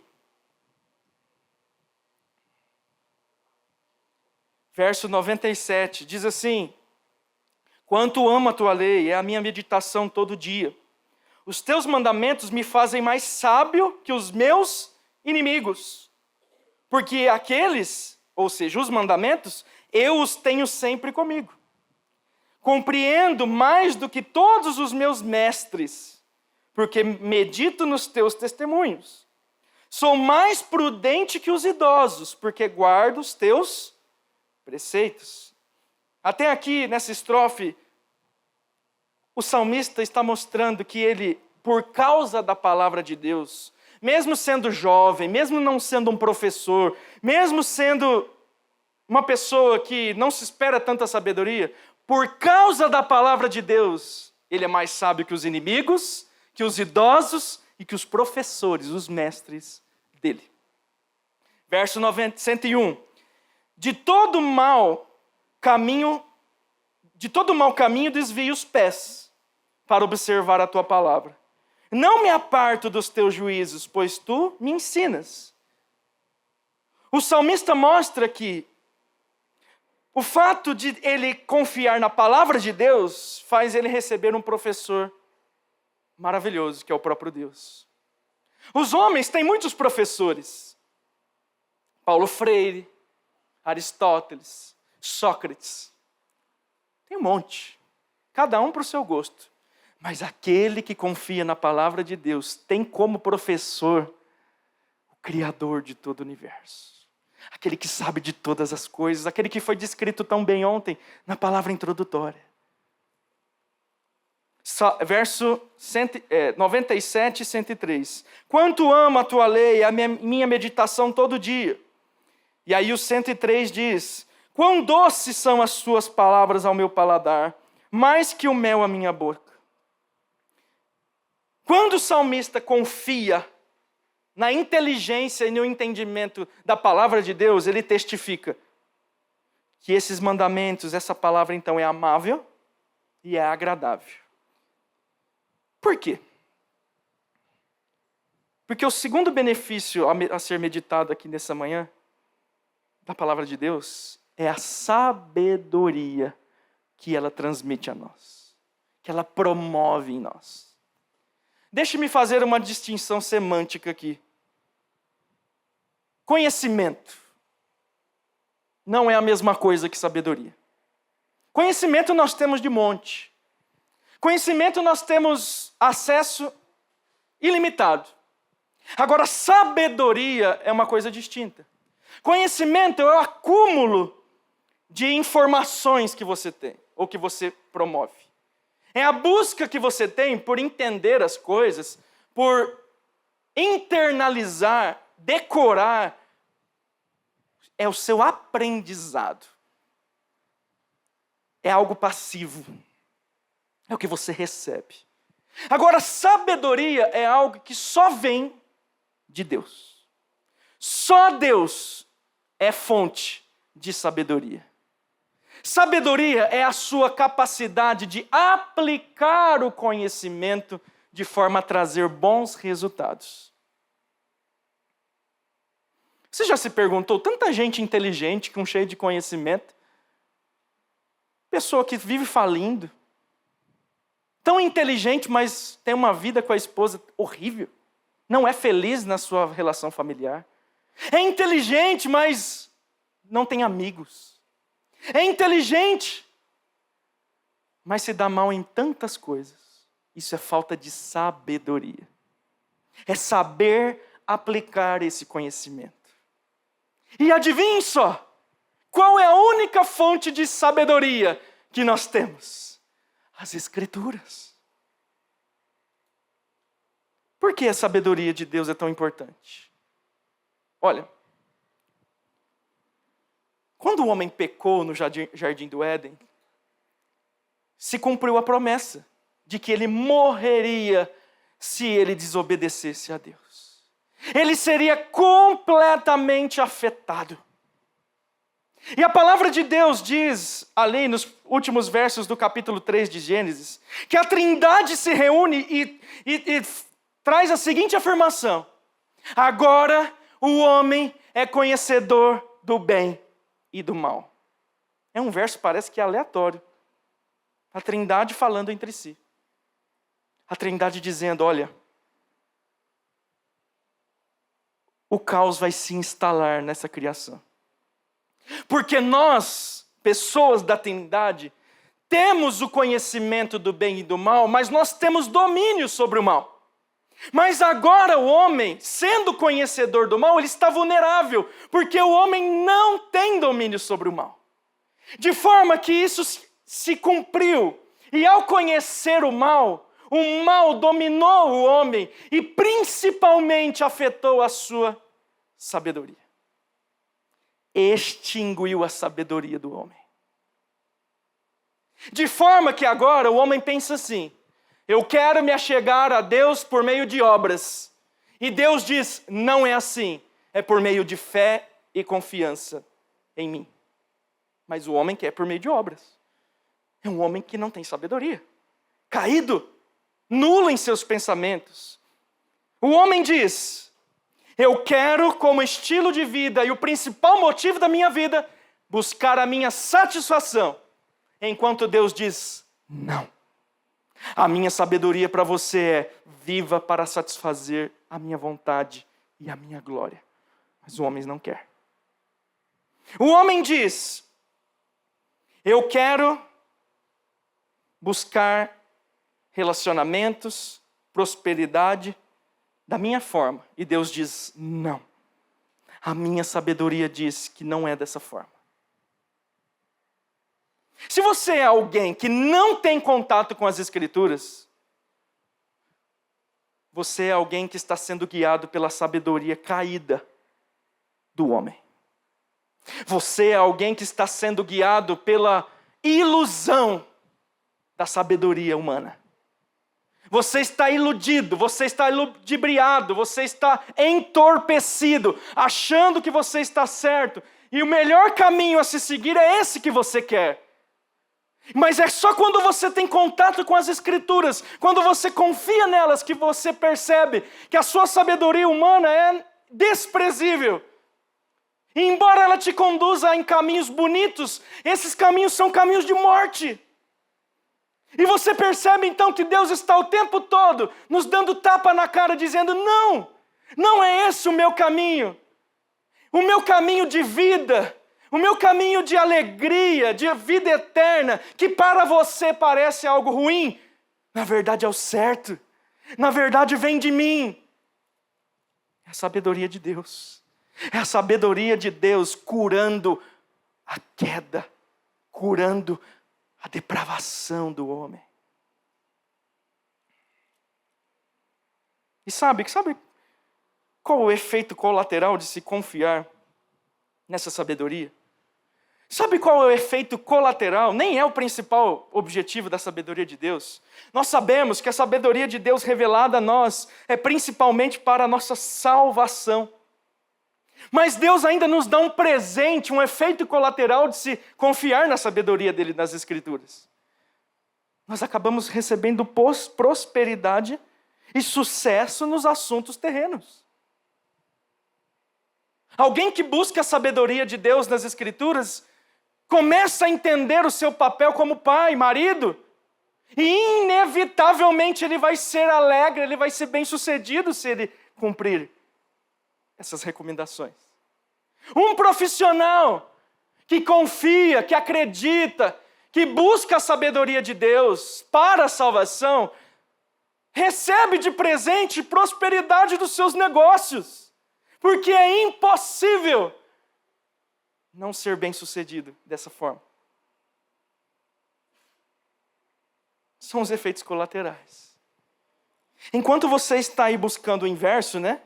S1: Verso 97, diz assim: quanto amo a tua lei, é a minha meditação todo dia. Os teus mandamentos me fazem mais sábio que os meus inimigos. Porque aqueles, ou seja, os mandamentos, eu os tenho sempre comigo. Compreendo mais do que todos os meus mestres, porque medito nos teus testemunhos. Sou mais prudente que os idosos, porque guardo os teus preceitos. Até aqui, nessa estrofe, o salmista está mostrando que ele, por causa da palavra de Deus, mesmo sendo jovem, mesmo não sendo um professor, mesmo sendo uma pessoa que não se espera tanta sabedoria, por causa da palavra de Deus, ele é mais sábio que os inimigos, que os idosos e que os professores, os mestres dele. Verso 101. De todo mau caminho desvio os pés para observar a tua palavra. Não me aparto dos teus juízos, pois tu me ensinas. O salmista mostra que o fato de ele confiar na palavra de Deus faz ele receber um professor maravilhoso, que é o próprio Deus. Os homens têm muitos professores. Paulo Freire, Aristóteles, Sócrates. Tem um monte. Cada um para o seu gosto. Mas aquele que confia na palavra de Deus tem como professor o Criador de todo o universo. Aquele que sabe de todas as coisas, aquele que foi descrito tão bem ontem na palavra introdutória. Verso 97 e 103. Quanto amo a tua lei, a minha meditação todo dia. E aí o 103 diz: quão doces são as tuas palavras ao meu paladar, mais que o mel à minha boca. Quando o salmista confia na inteligência e no entendimento da palavra de Deus, ele testifica que esses mandamentos, essa palavra então é amável e é agradável. Por quê? Porque o segundo benefício a ser meditado aqui nessa manhã, da palavra de Deus, é a sabedoria que ela transmite a nós, que ela promove em nós. Deixe-me fazer uma distinção semântica aqui. Conhecimento não é a mesma coisa que sabedoria. Conhecimento nós temos de monte. Conhecimento nós temos acesso ilimitado. Agora, sabedoria é uma coisa distinta. Conhecimento é o acúmulo de informações que você tem, ou que você promove. É a busca que você tem por entender as coisas, por internalizar, decorar. É o seu aprendizado. É algo passivo. É o que você recebe. Agora, sabedoria é algo que só vem de Deus. Só Deus é fonte de sabedoria. Sabedoria é a sua capacidade de aplicar o conhecimento de forma a trazer bons resultados. Você já se perguntou, tanta gente inteligente, com cheio de conhecimento, pessoa que vive falindo, tão inteligente, mas tem uma vida com a esposa horrível, não é feliz na sua relação familiar. É inteligente, mas não tem amigos. É inteligente, mas se dá mal em tantas coisas. Isso é falta de sabedoria. É saber aplicar esse conhecimento. E adivinhe só, qual é a única fonte de sabedoria que nós temos? As Escrituras. Por que a sabedoria de Deus é tão importante? Olha, quando o homem pecou no jardim do Éden, se cumpriu a promessa de que ele morreria se ele desobedecesse a Deus. Ele seria completamente afetado. E a palavra de Deus diz, ali nos últimos versos do capítulo 3 de Gênesis, que a Trindade se reúne e traz a seguinte afirmação: agora o homem é conhecedor do bem e do mal. É um verso, parece que é aleatório. A Trindade falando entre si. A Trindade dizendo, olha, o caos vai se instalar nessa criação. Porque nós, pessoas da Trindade, temos o conhecimento do bem e do mal, mas nós temos domínio sobre o mal. Mas agora o homem, sendo conhecedor do mal, ele está vulnerável, porque o homem não tem domínio sobre o mal. De forma que isso se cumpriu, e ao conhecer o mal dominou o homem e principalmente afetou a sua sabedoria. Extinguiu a sabedoria do homem. De forma que agora o homem pensa assim: eu quero me achegar a Deus por meio de obras. E Deus diz, não é assim. É por meio de fé e confiança em mim. Mas o homem quer por meio de obras. É um homem que não tem sabedoria. Caído, nulo em seus pensamentos. O homem diz, eu quero como estilo de vida e o principal motivo da minha vida, buscar a minha satisfação. Enquanto Deus diz, não. A minha sabedoria para você é, viva para satisfazer a minha vontade e a minha glória. Mas o homem não quer. O homem diz, eu quero buscar relacionamentos, prosperidade, da minha forma. E Deus diz, não. A minha sabedoria diz que não é dessa forma. Se você é alguém que não tem contato com as Escrituras, você é alguém que está sendo guiado pela sabedoria caída do homem. Você é alguém que está sendo guiado pela ilusão da sabedoria humana. Você está iludido, você está ludibriado, você está entorpecido, achando que você está certo. E o melhor caminho a se seguir é esse que você quer. Mas é só quando você tem contato com as Escrituras, quando você confia nelas, que você percebe que a sua sabedoria humana é desprezível. E embora ela te conduza em caminhos bonitos, esses caminhos são caminhos de morte. E você percebe então que Deus está o tempo todo nos dando tapa na cara, dizendo, não, não é esse o meu caminho. O meu caminho de vida O meu caminho de alegria, de vida eterna, que para você parece algo ruim, na verdade é o certo. Na verdade vem de mim. É a sabedoria de Deus. É a sabedoria de Deus curando a queda, curando a depravação do homem. E sabe qual o efeito colateral de se confiar nessa sabedoria? Sabe qual é o efeito colateral? Nem é o principal objetivo da sabedoria de Deus. Nós sabemos que a sabedoria de Deus revelada a nós é principalmente para a nossa salvação. Mas Deus ainda nos dá um presente, um efeito colateral de se confiar na sabedoria dele nas Escrituras. Nós acabamos recebendo prosperidade e sucesso nos assuntos terrenos. Alguém que busca a sabedoria de Deus nas Escrituras começa a entender o seu papel como pai, marido, e inevitavelmente ele vai ser alegre, ele vai ser bem-sucedido se ele cumprir essas recomendações. Um profissional que confia, que acredita, que busca a sabedoria de Deus para a salvação, recebe de presente prosperidade dos seus negócios, porque é impossível não ser bem-sucedido dessa forma. São os efeitos colaterais. Enquanto você está aí buscando o inverso, né?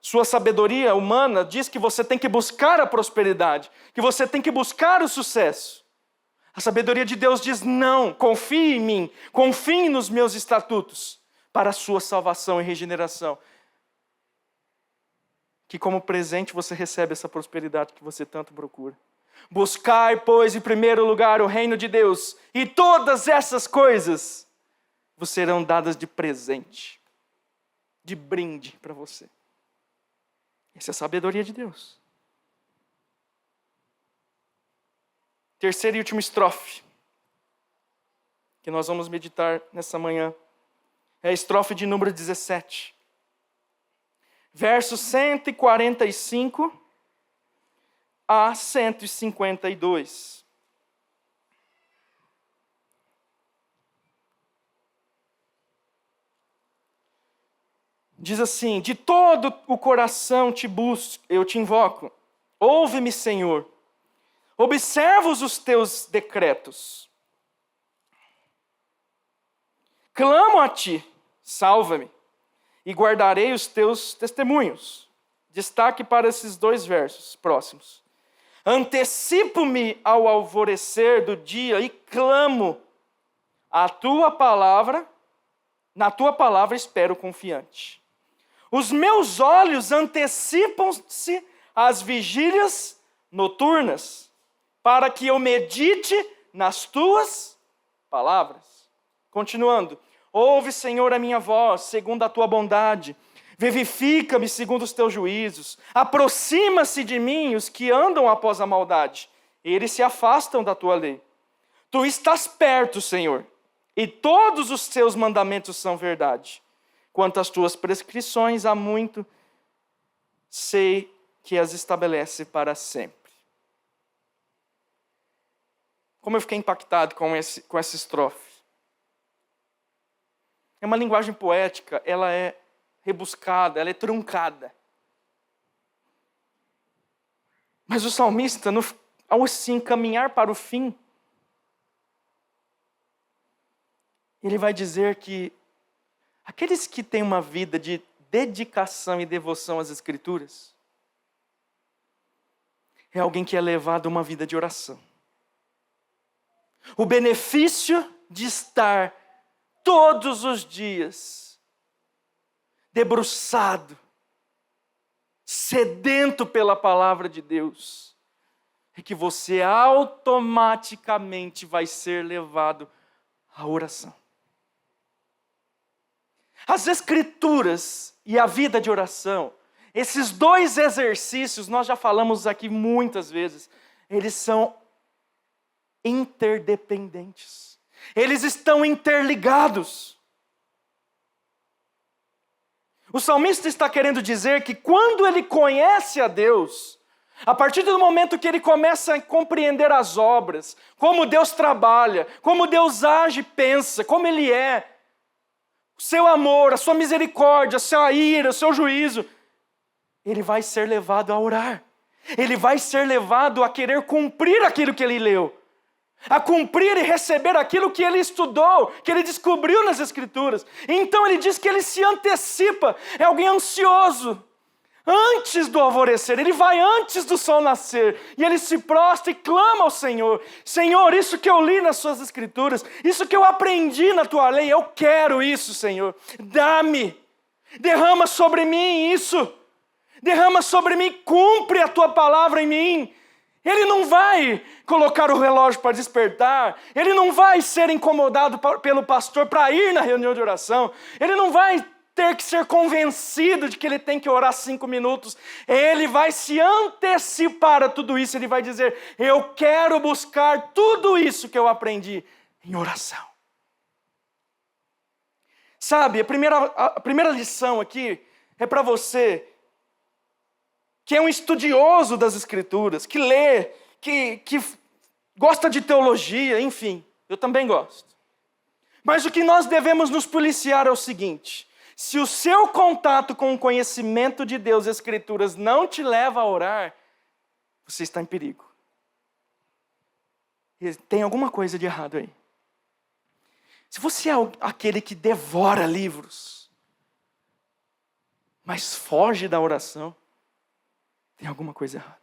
S1: Sua sabedoria humana diz que você tem que buscar a prosperidade, que você tem que buscar o sucesso. A sabedoria de Deus diz: não, confie em mim, confie nos meus estatutos para a sua salvação e regeneração. Que como presente você recebe essa prosperidade que você tanto procura. Buscai, pois, em primeiro lugar o reino de Deus, e todas essas coisas vos serão dadas de presente, de brinde para você. Essa é a sabedoria de Deus. Terceira e última estrofe, que nós vamos meditar nessa manhã, é a estrofe de número 17. Versos 145 a 152. Diz assim: de todo o coração te busco, eu te invoco. Ouve-me, Senhor. Observa os teus decretos. Clamo a ti, salva-me. E guardarei os teus testemunhos. Destaque para esses dois versos próximos. Antecipo-me ao alvorecer do dia e clamo a tua palavra, na tua palavra espero confiante. Os meus olhos antecipam-se às vigílias noturnas, para que eu medite nas tuas palavras. Continuando. Ouve, Senhor, a minha voz, segundo a tua bondade. Vivifica-me segundo os teus juízos. Aproxima-se de mim os que andam após a maldade. Eles se afastam da tua lei. Tu estás perto, Senhor, e todos os teus mandamentos são verdade. Quanto às tuas prescrições, há muito sei que as estabelece para sempre. Como eu fiquei impactado com essa estrofe. É uma linguagem poética, ela é rebuscada, ela é truncada. Mas o salmista, ao se encaminhar para o fim, ele vai dizer que aqueles que têm uma vida de dedicação e devoção às Escrituras, é alguém que é levado a uma vida de oração. O benefício de estar todos os dias debruçado, sedento pela palavra de Deus, é que você automaticamente vai ser levado à oração. As Escrituras e a vida de oração, esses dois exercícios, nós já falamos aqui muitas vezes, eles são interdependentes. Eles estão interligados. O salmista está querendo dizer que quando ele conhece a Deus, A partir do momento que ele começa a compreender as obras, como Deus trabalha, como Deus age e pensa, como Ele é, o seu amor, a sua misericórdia, a sua ira, o seu juízo, ele vai ser levado a orar. Ele vai ser levado a querer cumprir aquilo que ele leu, a cumprir e receber aquilo que ele estudou, que ele descobriu nas Escrituras. Então ele diz que ele se antecipa, é alguém ansioso. Antes do alvorecer, ele vai antes do sol nascer, e ele se prostra e clama ao Senhor: Senhor, isso que eu li nas suas Escrituras, isso que eu aprendi na tua lei, eu quero isso, Senhor. Dá-me, derrama sobre mim isso, derrama sobre mim, cumpre a tua palavra em mim. Ele não vai colocar o relógio para despertar, ele não vai ser incomodado pelo pastor para ir na reunião de oração, ele não vai ter que ser convencido de que ele tem que orar 5 minutos. Ele vai se antecipar a tudo isso. Ele vai dizer: eu quero buscar tudo isso que eu aprendi em oração. Sabe, a primeira lição aqui é para você que é um estudioso das Escrituras, que lê, que gosta de teologia, enfim, eu também gosto. Mas o que nós devemos nos policiar é o seguinte: se o seu contato com o conhecimento de Deus e as Escrituras não te leva a orar, você está em perigo. Tem alguma coisa de errado aí. Se você é aquele que devora livros, mas foge da oração, tem alguma coisa errada.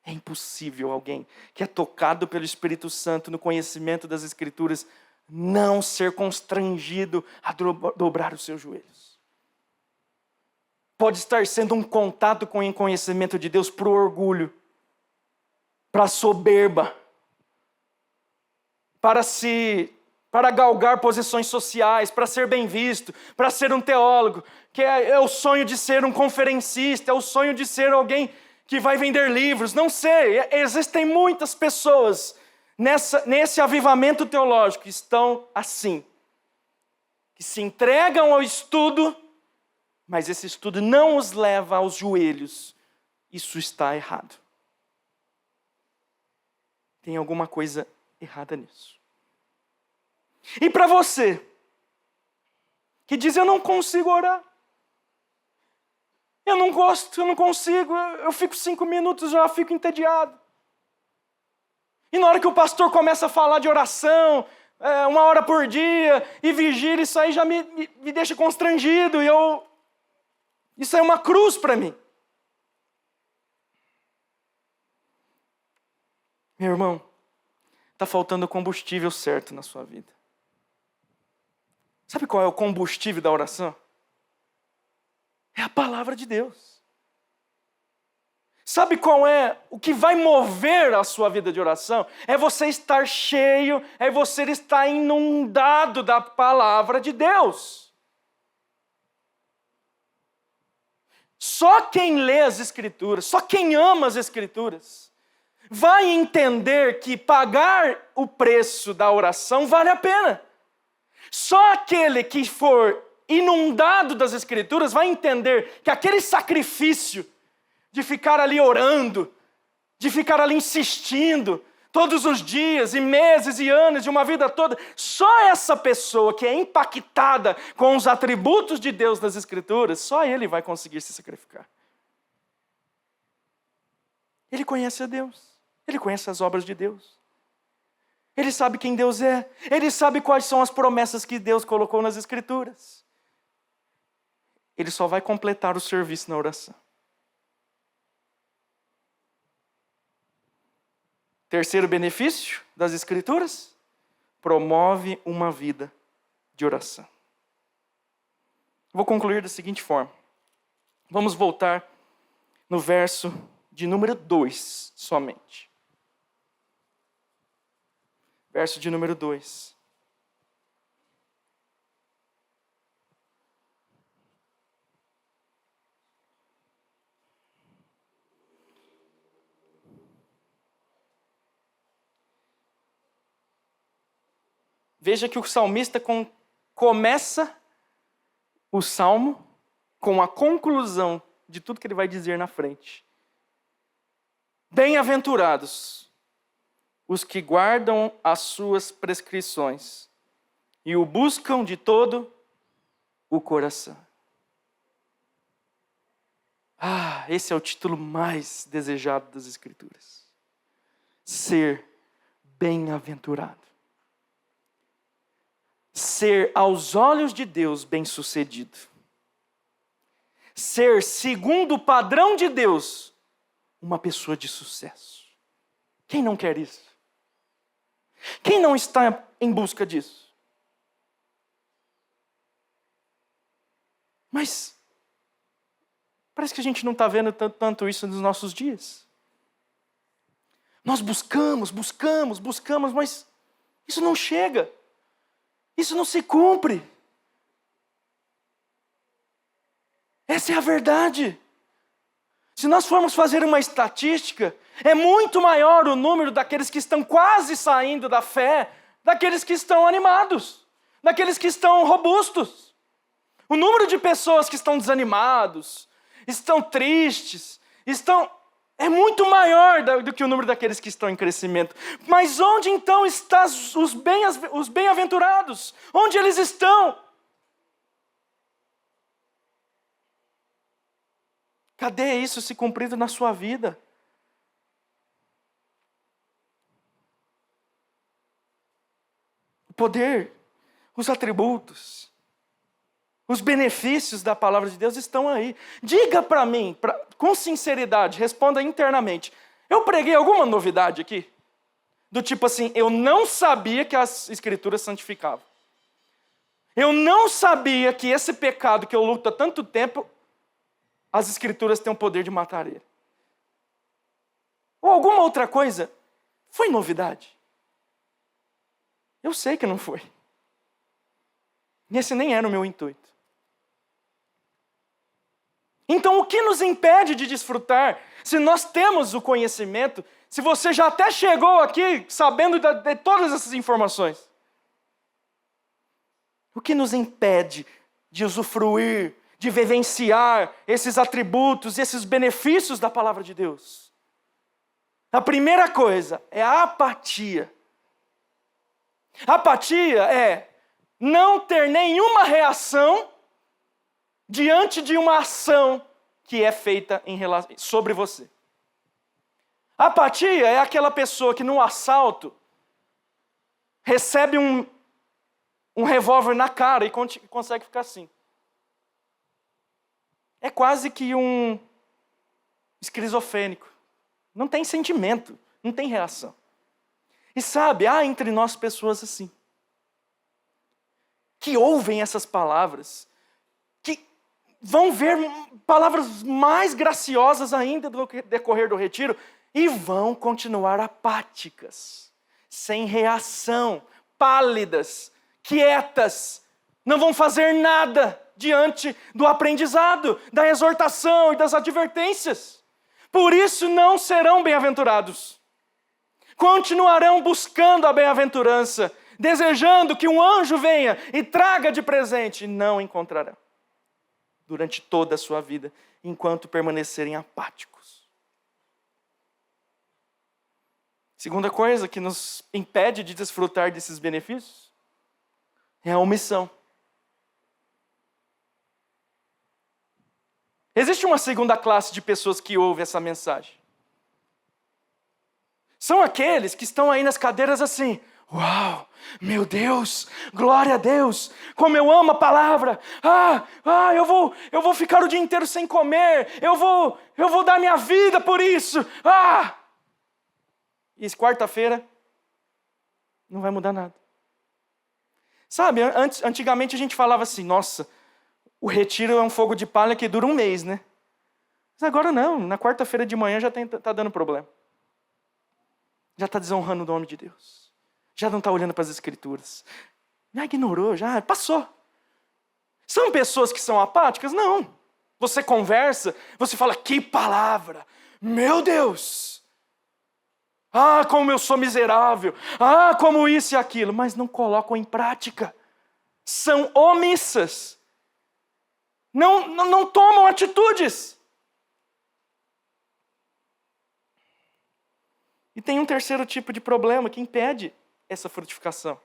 S1: É impossível alguém que é tocado pelo Espírito Santo no conhecimento das Escrituras não ser constrangido a dobrar os seus joelhos. Pode estar sendo um contato com o conhecimento de Deus para o orgulho, para a soberba, para galgar posições sociais, para ser bem visto, para ser um teólogo, que é o sonho de ser um conferencista, é o sonho de ser alguém que vai vender livros, não sei. Existem muitas pessoas nesse avivamento teológico que estão assim, que se entregam ao estudo, mas esse estudo não os leva aos joelhos. Isso está errado. Tem alguma coisa errada nisso. E para você, que diz: eu não consigo orar, eu não gosto, eu não consigo, eu fico 5 minutos, já fico entediado. E na hora que o pastor começa a falar de oração, 1 hora por dia, e vigília, isso aí já me deixa constrangido, isso é uma cruz para mim. Meu irmão, está faltando o combustível certo na sua vida. Sabe qual é o combustível da oração? É a palavra de Deus. Sabe qual é o que vai mover a sua vida de oração? É você estar cheio, é você estar inundado da palavra de Deus. Só quem lê as Escrituras, só quem ama as Escrituras, vai entender que pagar o preço da oração vale a pena. Só aquele que for inundado das Escrituras vai entender que aquele sacrifício de ficar ali orando, de ficar ali insistindo, todos os dias e meses e anos de uma vida toda, só essa pessoa que é impactada com os atributos de Deus nas Escrituras, só ele vai conseguir se sacrificar. Ele conhece a Deus, ele conhece as obras de Deus. Ele sabe quem Deus é. Ele sabe quais são as promessas que Deus colocou nas Escrituras. Ele só vai completar o serviço na oração. Terceiro benefício das Escrituras: promove uma vida de oração. Vou concluir da seguinte forma. Vamos voltar no verso de número 2 somente. Verso de número 2. Veja que o salmista começa o salmo com a conclusão de tudo que ele vai dizer na frente. Bem-aventurados os que guardam as suas prescrições e o buscam de todo o coração. Esse é o título mais desejado das Escrituras. Ser bem-aventurado. Ser, aos olhos de Deus, bem-sucedido. Ser, segundo o padrão de Deus, uma pessoa de sucesso. Quem não quer isso? Quem não está em busca disso? Mas parece que a gente não está vendo tanto isso nos nossos dias. Nós buscamos, mas isso não chega. Isso não se cumpre. Essa é a verdade. Se nós formos fazer uma estatística, é muito maior o número daqueles que estão quase saindo da fé, daqueles que estão animados, daqueles que estão robustos. O número de pessoas que estão desanimados, estão tristes, é muito maior do que o número daqueles que estão em crescimento. Mas onde então estão os bem-aventurados? Onde eles estão? Cadê isso se cumprido na sua vida? O poder, os atributos, os benefícios da palavra de Deus estão aí. Diga para mim, com sinceridade, responda internamente. Eu preguei alguma novidade aqui? Do tipo assim, eu não sabia que as Escrituras santificavam. Eu não sabia que esse pecado que eu luto há tanto tempo, as Escrituras têm o poder de matar ele. Ou alguma outra coisa, foi novidade? Eu sei que não foi. E esse nem era o meu intuito. Então, o que nos impede de desfrutar? Se nós temos o conhecimento, se você já até chegou aqui sabendo de todas essas informações, o que nos impede de usufruir, de vivenciar esses atributos, esses benefícios da palavra de Deus? A primeira coisa é a apatia. Apatia é não ter nenhuma reação diante de uma ação que é feita sobre você. Apatia é aquela pessoa que no assalto recebe um revólver na cara e consegue ficar assim. É quase que um esquizofrênico. Não tem sentimento, não tem reação. E sabe, há entre nós pessoas assim, que ouvem essas palavras, que vão ver palavras mais graciosas ainda do decorrer do retiro e vão continuar apáticas, sem reação, pálidas, quietas, não vão fazer nada diante do aprendizado, da exortação e das advertências. Por isso não serão bem-aventurados. Continuarão buscando a bem-aventurança, desejando que um anjo venha e traga de presente, e não encontrarão durante toda a sua vida, enquanto permanecerem apáticos. Segunda coisa que nos impede de desfrutar desses benefícios é a omissão. Existe uma segunda classe de pessoas que ouvem essa mensagem. São aqueles que estão aí nas cadeiras assim, uau, meu Deus, glória a Deus, como eu amo a palavra, eu vou ficar o dia inteiro sem comer, eu vou dar minha vida por isso, E quarta-feira não vai mudar nada. Sabe, antigamente a gente falava assim, nossa, o retiro é um fogo de palha que dura um mês, né? Mas agora não, na quarta-feira de manhã já está dando problema. Já está desonrando o nome de Deus. Já não está olhando para as Escrituras. Já ignorou, já passou. São pessoas que são apáticas? Não. Você conversa, você fala, que palavra! Meu Deus! Como eu sou miserável! Como isso e aquilo! Mas não colocam em prática. São omissas. Não tomam atitudes. E tem um terceiro tipo de problema que impede essa frutificação.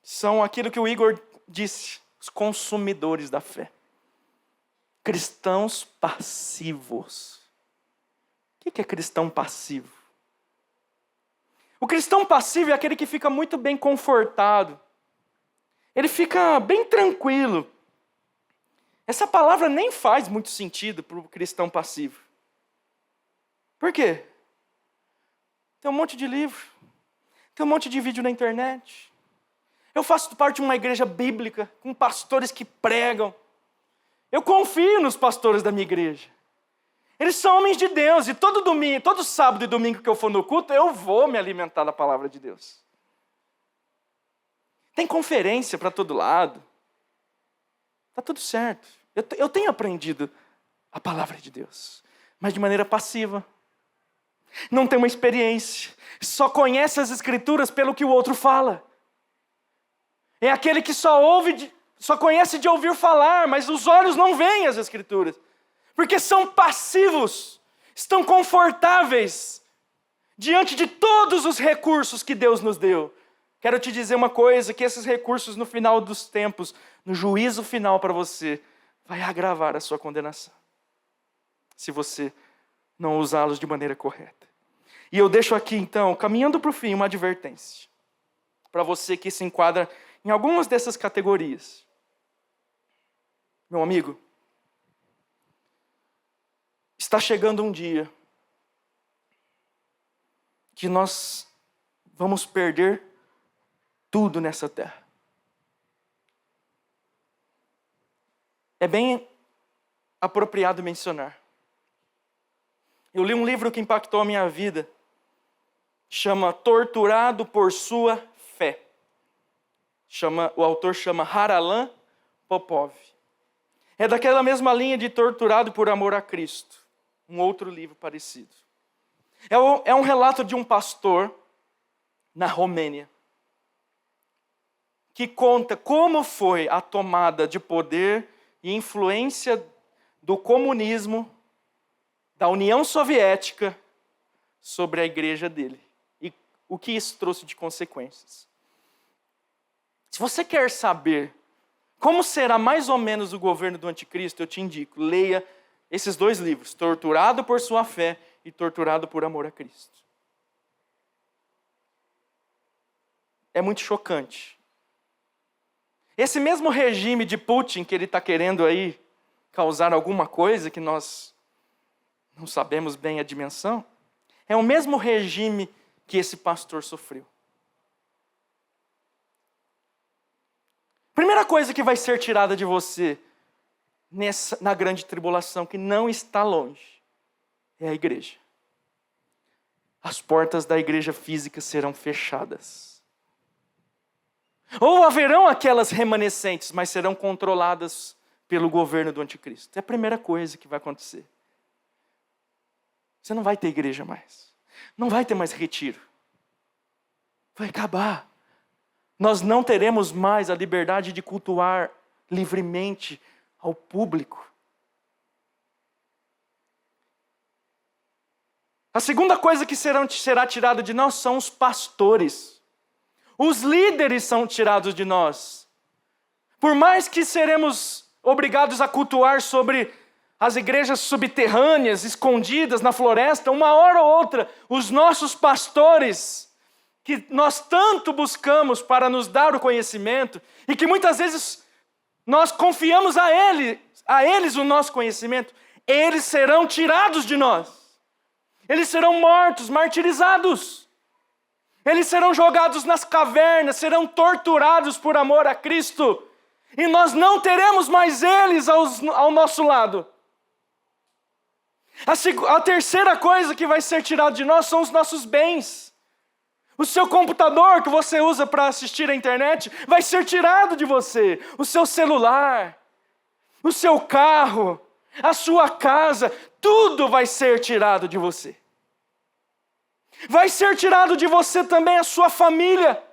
S1: São aquilo que o Igor disse, os consumidores da fé. Cristãos passivos. O que é cristão passivo? O cristão passivo é aquele que fica muito bem confortado. Ele fica bem tranquilo. Essa palavra nem faz muito sentido para o cristão passivo. Por quê? Tem um monte de livro. Tem um monte de vídeo na internet. Eu faço parte de uma igreja bíblica, com pastores que pregam. Eu confio nos pastores da minha igreja. Eles são homens de Deus, e todo domingo, todo sábado e domingo que eu for no culto, eu vou me alimentar da palavra de Deus. Tem conferência para todo lado. Está tudo certo. Eu tenho aprendido a palavra de Deus, mas de maneira passiva. Não tem uma experiência. Só conhece as escrituras pelo que o outro fala. É aquele que só conhece de ouvir falar, mas os olhos não veem as escrituras. Porque são passivos, estão confortáveis diante de todos os recursos que Deus nos deu. Quero te dizer uma coisa, que esses recursos no final dos tempos, no juízo final para você, vai agravar a sua condenação. Se você não usá-los de maneira correta. E eu deixo aqui então, caminhando para o fim, uma advertência. Para você que se enquadra em algumas dessas categorias. Meu amigo, está chegando um dia que nós vamos perder tudo nessa terra. É bem apropriado mencionar. Eu li um livro que impactou a minha vida, chama Torturado por Sua Fé. O autor chama Haralan Popov. É daquela mesma linha de Torturado por Amor a Cristo. Um outro livro parecido. É um relato de um pastor na Romênia que conta como foi a tomada de poder e influência do comunismo, da União Soviética, sobre a igreja dele. E o que isso trouxe de consequências. Se você quer saber como será mais ou menos o governo do anticristo, eu te indico, leia esses dois livros, Torturado por Sua Fé e Torturado por Amor a Cristo. É muito chocante. Esse mesmo regime de Putin que ele está querendo aí causar alguma coisa que nós não sabemos bem a dimensão, é o mesmo regime que esse pastor sofreu. Primeira coisa que vai ser tirada de você na grande tribulação, que não está longe, é a igreja. As portas da igreja física serão fechadas. Ou haverão aquelas remanescentes, mas serão controladas pelo governo do anticristo. É a primeira coisa que vai acontecer. Você não vai ter igreja mais. Não vai ter mais retiro. Vai acabar. Nós não teremos mais a liberdade de cultuar livremente ao público. A segunda coisa que será tirada de nós são os pastores. Os líderes são tirados de nós. Por mais que seremos obrigados a cultuar sobre as igrejas subterrâneas, escondidas na floresta, uma hora ou outra, os nossos pastores, que nós tanto buscamos para nos dar o conhecimento, e que muitas vezes nós confiamos a eles o nosso conhecimento, eles serão tirados de nós. Eles serão mortos, martirizados. Eles serão jogados nas cavernas, serão torturados por amor a Cristo. E nós não teremos mais eles ao nosso lado. A terceira coisa que vai ser tirada de nós são os nossos bens. O seu computador que você usa para assistir a internet vai ser tirado de você. O seu celular, o seu carro, a sua casa, tudo vai ser tirado de você. Vai ser tirado de você também a sua família.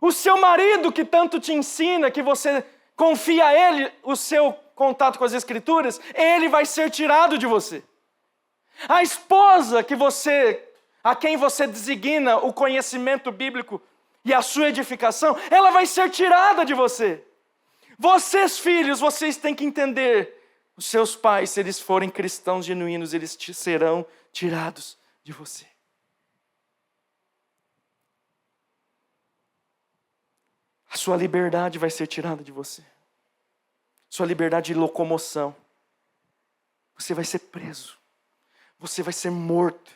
S1: O seu marido que tanto te ensina, que você confia a ele o seu contato com as Escrituras, ele vai ser tirado de você. A esposa a quem você designa o conhecimento bíblico e a sua edificação, ela vai ser tirada de você. Vocês, filhos, vocês têm que entender, os seus pais, se eles forem cristãos genuínos, eles serão tirados de você. A sua liberdade vai ser tirada de você. Sua liberdade de locomoção. Você vai ser preso. Você vai ser morto.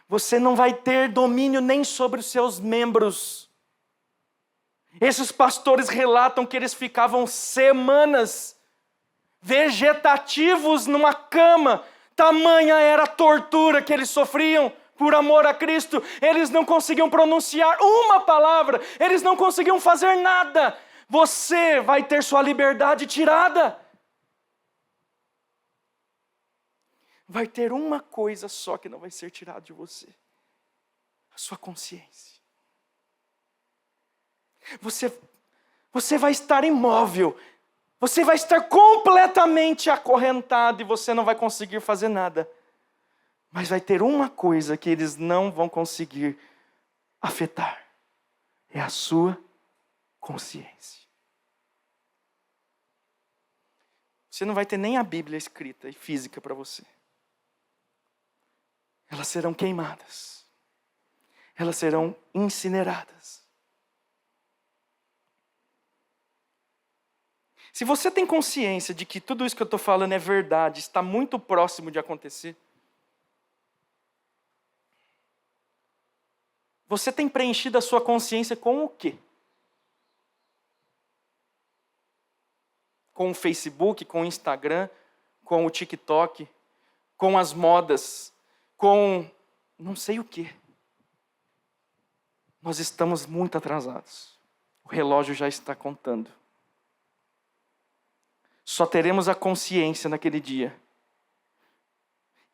S1: Você não vai ter domínio nem sobre os seus membros. Esses pastores relatam que eles ficavam semanas vegetativos numa cama. Tamanha era a tortura que eles sofriam por amor a Cristo. Eles não conseguiam pronunciar uma palavra. Eles não conseguiam fazer nada. Você vai ter sua liberdade tirada. Vai ter uma coisa só que não vai ser tirada de você: a sua consciência. Você vai estar imóvel, você vai estar completamente acorrentado e você não vai conseguir fazer nada. Mas vai ter uma coisa que eles não vão conseguir afetar: é a sua consciência. Você não vai ter nem a Bíblia escrita e física para você. Elas serão queimadas. Elas serão incineradas. Se você tem consciência de que tudo isso que eu estou falando é verdade, está muito próximo de acontecer, você tem preenchido a sua consciência com o quê? Com o Facebook, com o Instagram, com o TikTok, com as modas, com não sei o quê. Nós estamos muito atrasados. O relógio já está contando. Só teremos a consciência naquele dia.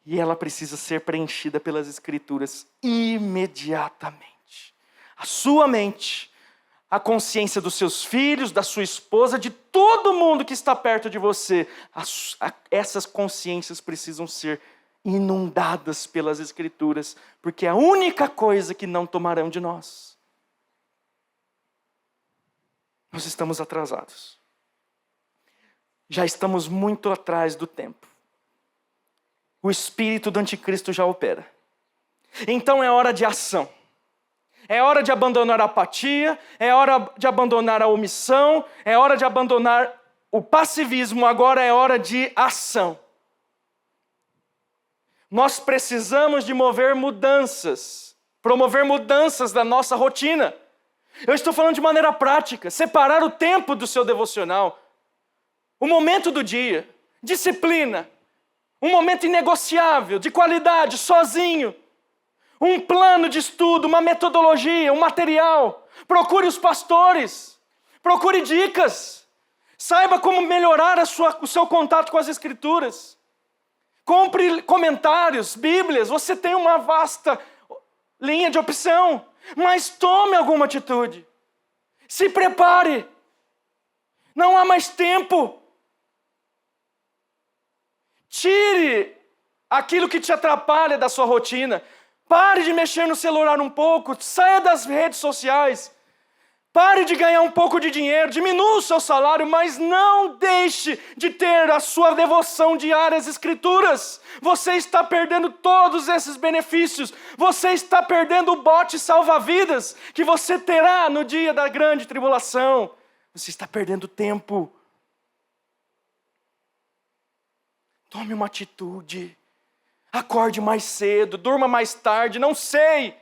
S1: E ela precisa ser preenchida pelas Escrituras imediatamente. A sua mente, a consciência dos seus filhos, da sua esposa, de todo mundo que está perto de você. Essas consciências precisam ser inundadas pelas Escrituras, porque é a única coisa que não tomarão de nós. Nós estamos atrasados. Já estamos muito atrás do tempo. O espírito do anticristo já opera. Então é hora de ação. É hora de abandonar a apatia, é hora de abandonar a omissão, é hora de abandonar o passivismo, agora é hora de ação. Nós precisamos de promover mudanças da nossa rotina. Eu estou falando de maneira prática, separar o tempo do seu devocional, o momento do dia, disciplina, um momento inegociável, de qualidade, sozinho, um plano de estudo, uma metodologia, um material. Procure os pastores, procure dicas, saiba como melhorar o seu contato com as Escrituras. Compre comentários, Bíblias, você tem uma vasta linha de opção, mas tome alguma atitude. Se prepare. Não há mais tempo. Tire aquilo que te atrapalha da sua rotina. Pare de mexer no celular um pouco, saia das redes sociais. Pare de ganhar um pouco de dinheiro, diminua o seu salário, mas não deixe de ter a sua devoção diária às Escrituras. Você está perdendo todos esses benefícios. Você está perdendo o bote salva-vidas que você terá no dia da grande tribulação. Você está perdendo tempo. Tome uma atitude. Acorde mais cedo, durma mais tarde, não sei.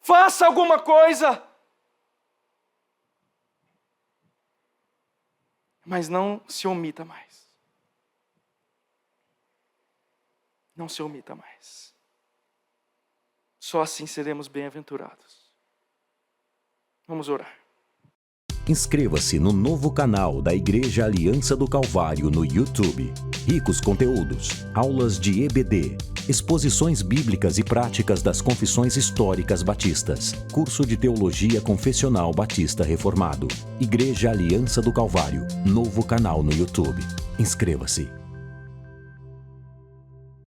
S1: Faça alguma coisa. Mas não se omita mais. Não se omita mais. Só assim seremos bem-aventurados. Vamos orar.
S2: Inscreva-se no novo canal da Igreja Aliança do Calvário no YouTube. Ricos conteúdos, aulas de EBD, exposições bíblicas e práticas das confissões históricas batistas, curso de Teologia Confessional Batista Reformado. Igreja Aliança do Calvário, novo canal no YouTube. Inscreva-se.